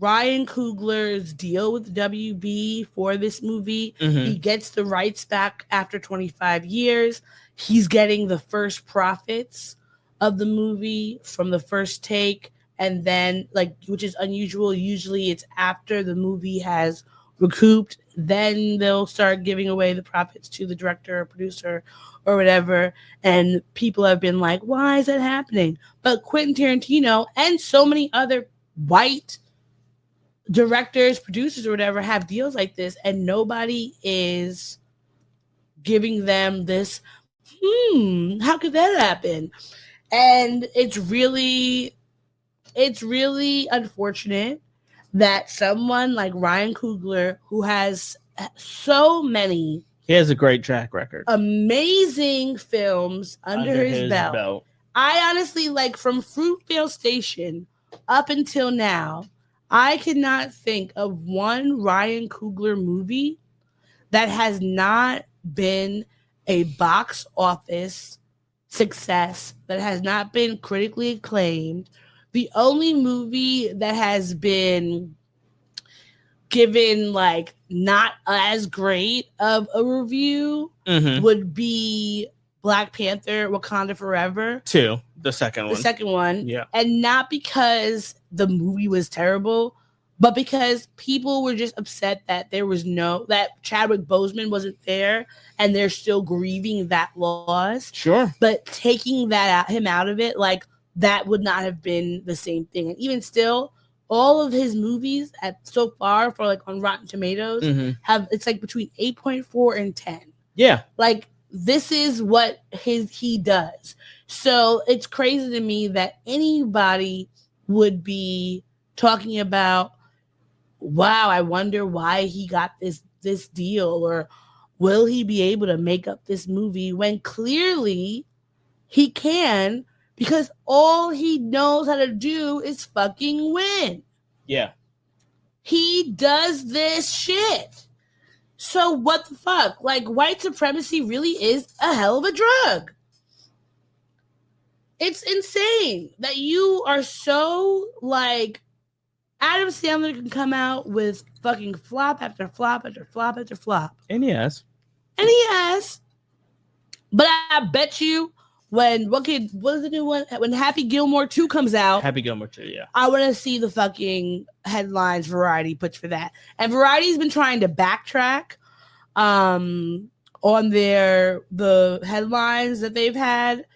Ryan Coogler's deal with WB for this movie. Mhm. He gets the rights back after 25 years. He's getting the first profits of the movie from the first take. And then, like, which is unusual. Usually it's after the movie has recouped, then they'll start giving away the profits to the director or producer or whatever. And people have been like, why is that happening? But Quentin Tarantino and so many other white directors, producers, or whatever have deals like this, and nobody is giving them this, how could that happen? And it's really unfortunate that someone like Ryan Coogler, who has so many He has a great track record. Amazing films under his belt. I honestly, like, from Fruitvale Station up until now, I cannot think of one Ryan Coogler movie that has not been a box office success, that has not been critically acclaimed. The only movie that has been given, like, not as great of a review would be Black Panther, Wakanda Forever. 2, the second one. The second one. Yeah. And not because the movie was terrible, but because people were just upset that that Chadwick Boseman wasn't there, and they're still grieving that loss. Sure. But taking him out of it, like, that would not have been the same thing. And even still, all of his movies so far for, like, on Rotten Tomatoes it's like between 8.4 and 10. Yeah. Like, this is what he does. So it's crazy to me that anybody would be talking about, wow, I wonder why he got this deal, or will he be able to make up this movie, when clearly he can, because all he knows how to do is fucking win. Yeah. He does this shit. So what the fuck? Like, white supremacy really is a hell of a drug. It's insane that you are so, like, Adam Sandler can come out with fucking flop after flop after flop after flop. And he has. But I bet you when what is the new one? When Happy Gilmore 2 comes out. Happy Gilmore 2, yeah. I want to see the fucking headlines Variety puts for that. And Variety's been trying to backtrack on the headlines that they've had,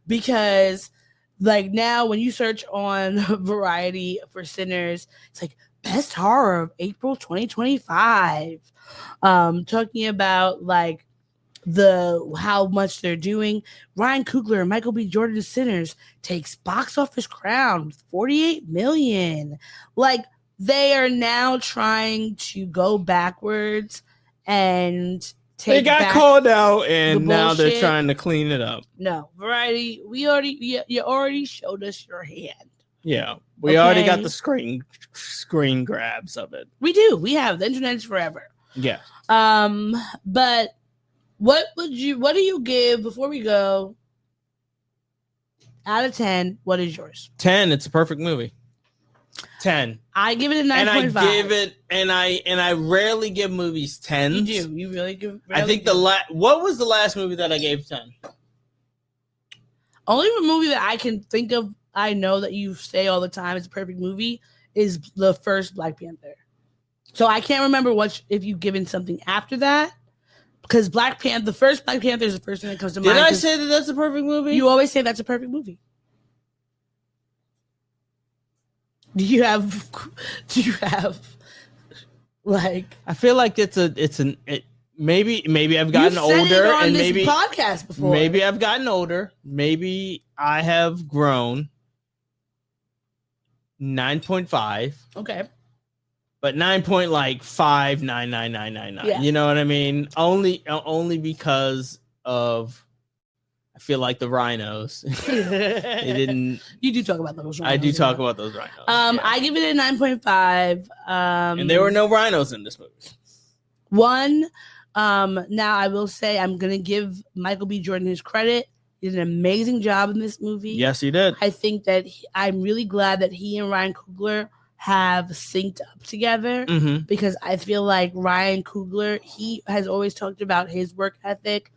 because, like, now when you search on Variety for Sinners, it's like best horror of April 2025, talking about, like, how much they're doing. Ryan Coogler and Michael B. Jordan's Sinners takes box office crown with 48 million. Like, they are now trying to go backwards and take They got back called out, and now they're bullshit. trying to clean it up. No, Variety, you already showed us your hand. Yeah, we already got the screen grabs of it. We do. We have the internet's forever. Yeah. But what do you give before we go? Out of 10, what is yours? 10. It's a perfect movie. 10. I give it a 9.5. And I give it, and I rarely give movies 10s. You do. You really give. I think what was the last movie that I gave 10? Only movie that I can think of, I know that you say all the time it's a perfect movie, is the first Black Panther. So I can't remember if you've given something after that. Because the first Black Panther is the first thing that comes to mind. Did I say that that's a perfect movie? You always say that's a perfect movie. Do you have like? I feel like maybe I've gotten older on and this maybe podcast before. Maybe I've gotten older. Maybe I have grown. 9.5. Okay. But 9.59999. Yeah. You know what I mean? Only because of I feel like the rhinos. They didn't. You do talk about those rhinos. I do talk about those rhinos. Yeah. I give it a 9.5. And there were no rhinos in this movie. Now I will say I'm gonna give Michael B. Jordan his credit. He did an amazing job in this movie. Yes, he did. I think that I'm really glad that he and Ryan Coogler have synced up together because I feel like Ryan Coogler, he has always talked about his work ethic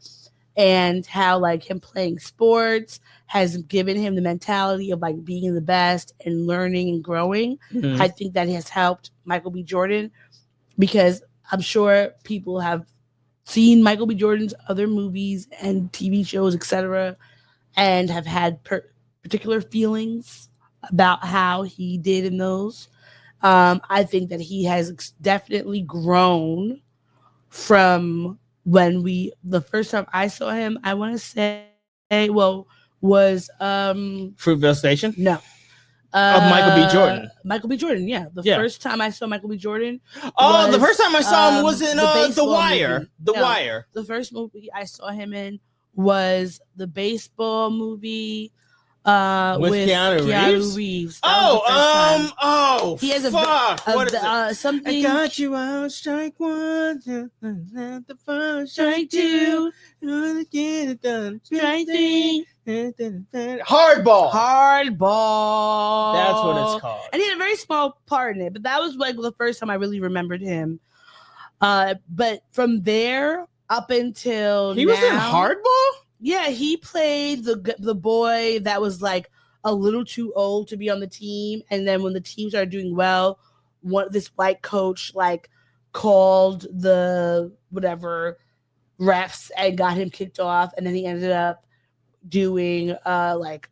and how like him playing sports has given him the mentality of like being the best and learning and growing. I think that has helped Michael B. Jordan because I'm sure people have seen Michael B. Jordan's other movies and TV shows, etc., and have had particular feelings about how he did in those. I think that he has definitely grown from when the first time I saw him, I want to say, was Fruitvale Station? No. Of Michael B. Jordan. Michael B. Jordan, yeah. The first time I saw Michael B. Jordan. The first time I saw him was in The Wire. Movie. The Wire. The first movie I saw him in was the baseball movie with Keanu Reeves. He has something. I got you out, strike one, the first, strike two, get it done, strike three. Hardball. That's what it's called. And he had a very small part in it, but that was like the first time I really remembered him. But from there up until he was in Hardball. Yeah, he played the boy that was like a little too old to be on the team, and then when the team started doing well, this white coach like called the whatever refs and got him kicked off, and then he ended up doing like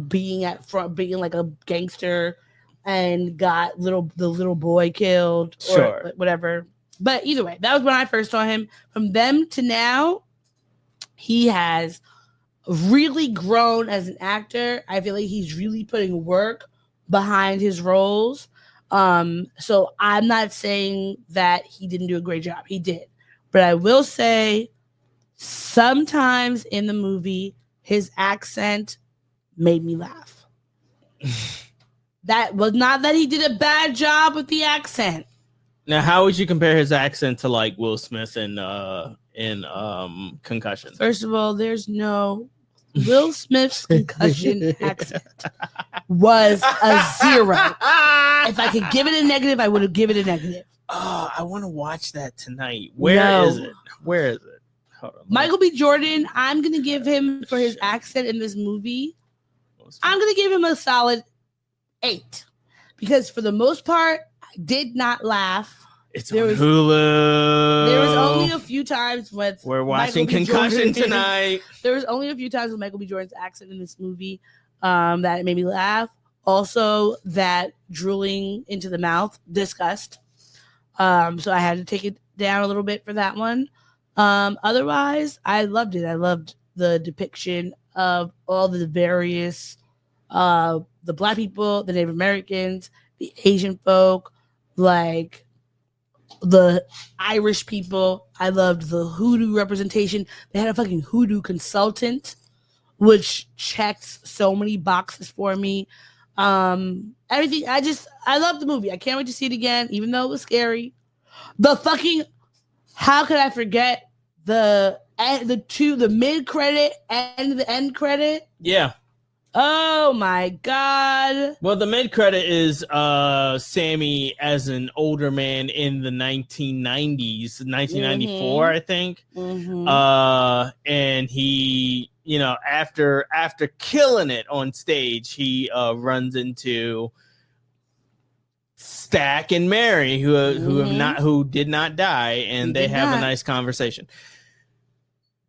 being like a gangster and got the little boy killed or whatever. But either way, that was when I first saw him. From them to now, he has really grown as an actor. I feel like he's really putting work behind his roles. So I'm not saying that he didn't do a great job. He did. But I will say sometimes in the movie, his accent made me laugh. That was not that he did a bad job with the accent. Now, how would you compare his accent to like Will Smith in Concussion? First of all, there's no Will Smith's Concussion accent was a 0. If I could give it a negative, I would have given it a negative. Oh, I want to watch that tonight. Where is it? Hold on, Michael B. Jordan, I'm going to give him for his accent in this movie. I'm going to give him a solid 8 because for the most part, I did not laugh. It's on Hulu. There was only a few times with we're watching Concussion tonight. There was only a few times with Michael B. Jordan's accent in this movie that made me laugh. Also, that drooling into the mouth, disgust. So I had to take it down a little bit for that one. Otherwise, I loved it. I loved the depiction of all the various, the Black people, the Native Americans, the Asian folk, like the Irish people. I loved the hoodoo representation. They had a fucking hoodoo consultant, which checked so many boxes for me. Everything. I love the movie. I can't wait to see it again, even though it was scary. How could I forget the mid credit and the end credit? Yeah. Oh my god. Well, the mid credit is Sammy as an older man in the 1990s, 1994, I think. And he, after killing it on stage, he runs into Stack and Mary, who did not die, and they have a nice conversation.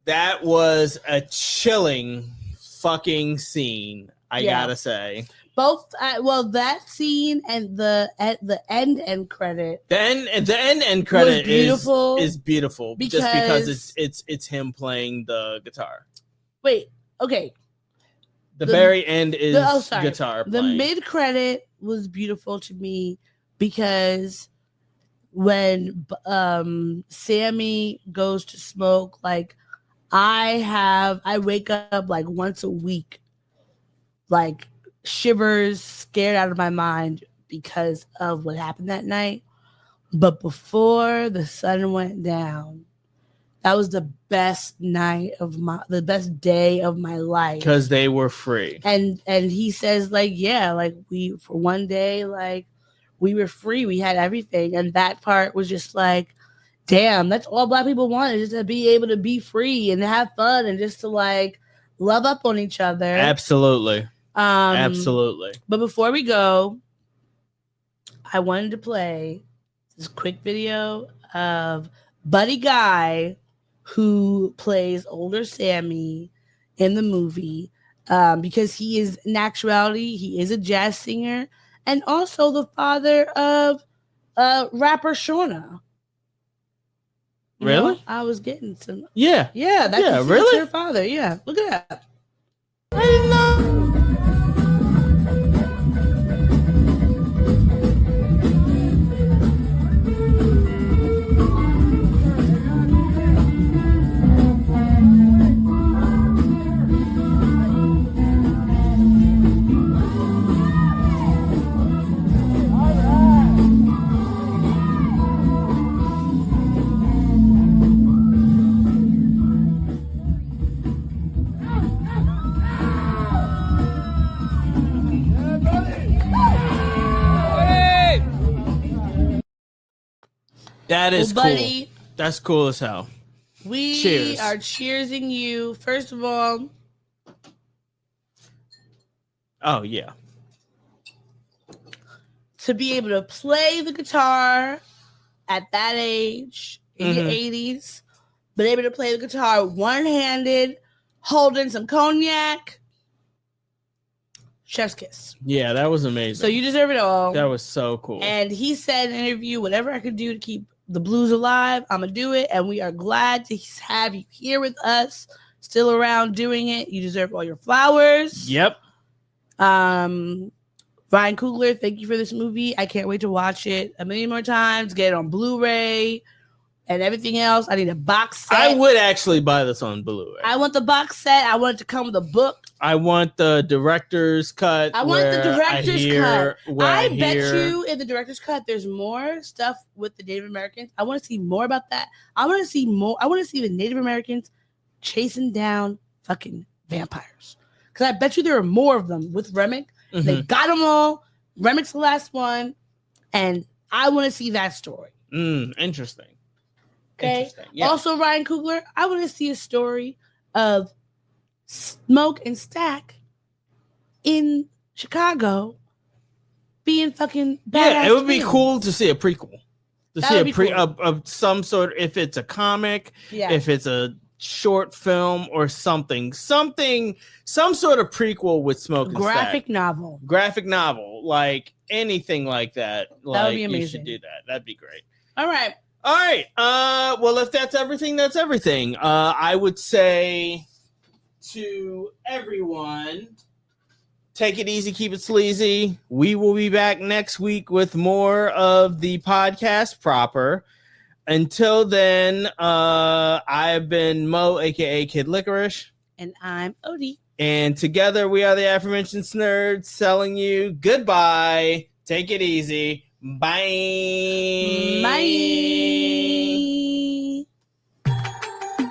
That was a chilling fucking scene, I gotta say. Both that scene and the end credit. The end credit is beautiful because it's him playing the guitar. Wait, okay. The very end is guitar playing. The mid credit was beautiful to me because when Sammy goes to smoke, like I wake up like once a week, like shivers, scared out of my mind because of what happened that night. But before the sun went down, that was the best the best day of my life. Because they were free. And he says, like, yeah, like for one day, like we were free. We had everything. And that part was just like, damn, that's all Black people wanted, just to be able to be free and have fun and just to like love up on each other. Absolutely. Absolutely. But before we go, I wanted to play this quick video of Buddy Guy, who plays older Sammy in the movie, because he is, in actuality, he is a jazz singer and also the father of rapper Shauna. Really? I was getting some. Yeah. Yeah, that's really? her father. Yeah, look at that. I didn't know. That is well, buddy, cool. That's cool as hell. We are cheersing you. First of all. Oh, yeah. To be able to play the guitar at that age, in your 80s, but able to play the guitar one-handed, holding some cognac. Chef's kiss. Yeah, that was amazing. So you deserve it all. That was so cool. And he said in an interview, whatever I could do to keep the blues alive, I'm going to do it. And we are glad to have you here with us, still around doing it. You deserve all your flowers. Yep. Ryan Coogler, thank you for this movie. I can't wait to watch it a million more times, get it on Blu-ray and everything else. I need a box set. I would actually buy this on Blu-ray. I want the box set. I want it to come with a book. I want the director's cut. I want the director's cut. I bet you in the director's cut there's more stuff with the Native Americans. I want to see more about that. I want to see more. I want to see the Native Americans chasing down fucking vampires. Because I bet you there are more of them with Remick. Mm-hmm. They got them all. Remick's the last one. And I want to see that story. Interesting. Okay. Interesting. Yeah. Also, Ryan Coogler, I want to see a story of Smoke and Stack in Chicago being fucking badass. Yeah, it would be cool to see a prequel. To That see would be cool. of some sort, if it's a comic, if it's a short film or something, some sort of prequel with Smoke and graphic Stack. Graphic novel, like anything like that. That would be amazing. You should do that. That'd be great. All right. Well, if that's everything, that's everything. I would say to everyone, take it easy, keep it sleazy. We will be back next week with more of the podcast proper. Until then, I've been Mo, aka Kid Licorish. And I'm Odie. And together we are the aforementioned Nerds telling you goodbye. Take it easy. Bye. Bye.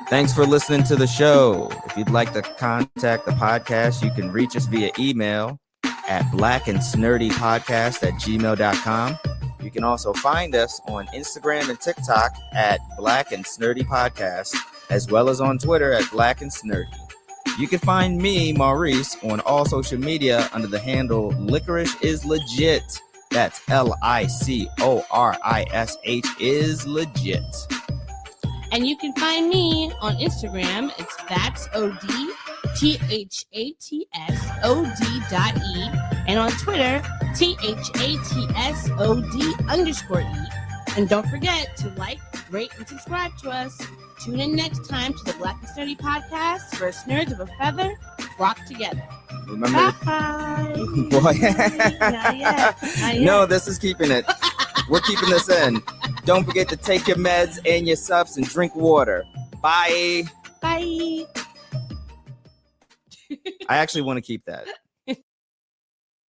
Thanks for listening to the show. If you'd like to contact the podcast, you can reach us via email at blackandsnerdypodcast@gmail.com. You can also find us on Instagram and TikTok at Black and Snurdy Podcast, as well as on Twitter at Black and Snurdy. You can find me, Maurice, on all social media under the handle Licorish is Legit. That's LICORISH is legit. And you can find me on Instagram. It's ThatsOD, and on Twitter, THATSOD_E. And don't forget to like, rate, and subscribe to us. Tune in next time to the Black and Sturdy Podcast, where nerds of a feather flock together. Remember? Bye. Boy. Not yet. No, this is keeping it. We're keeping this in. Don't forget to take your meds and your subs and drink water. Bye. Bye. I actually want to keep that.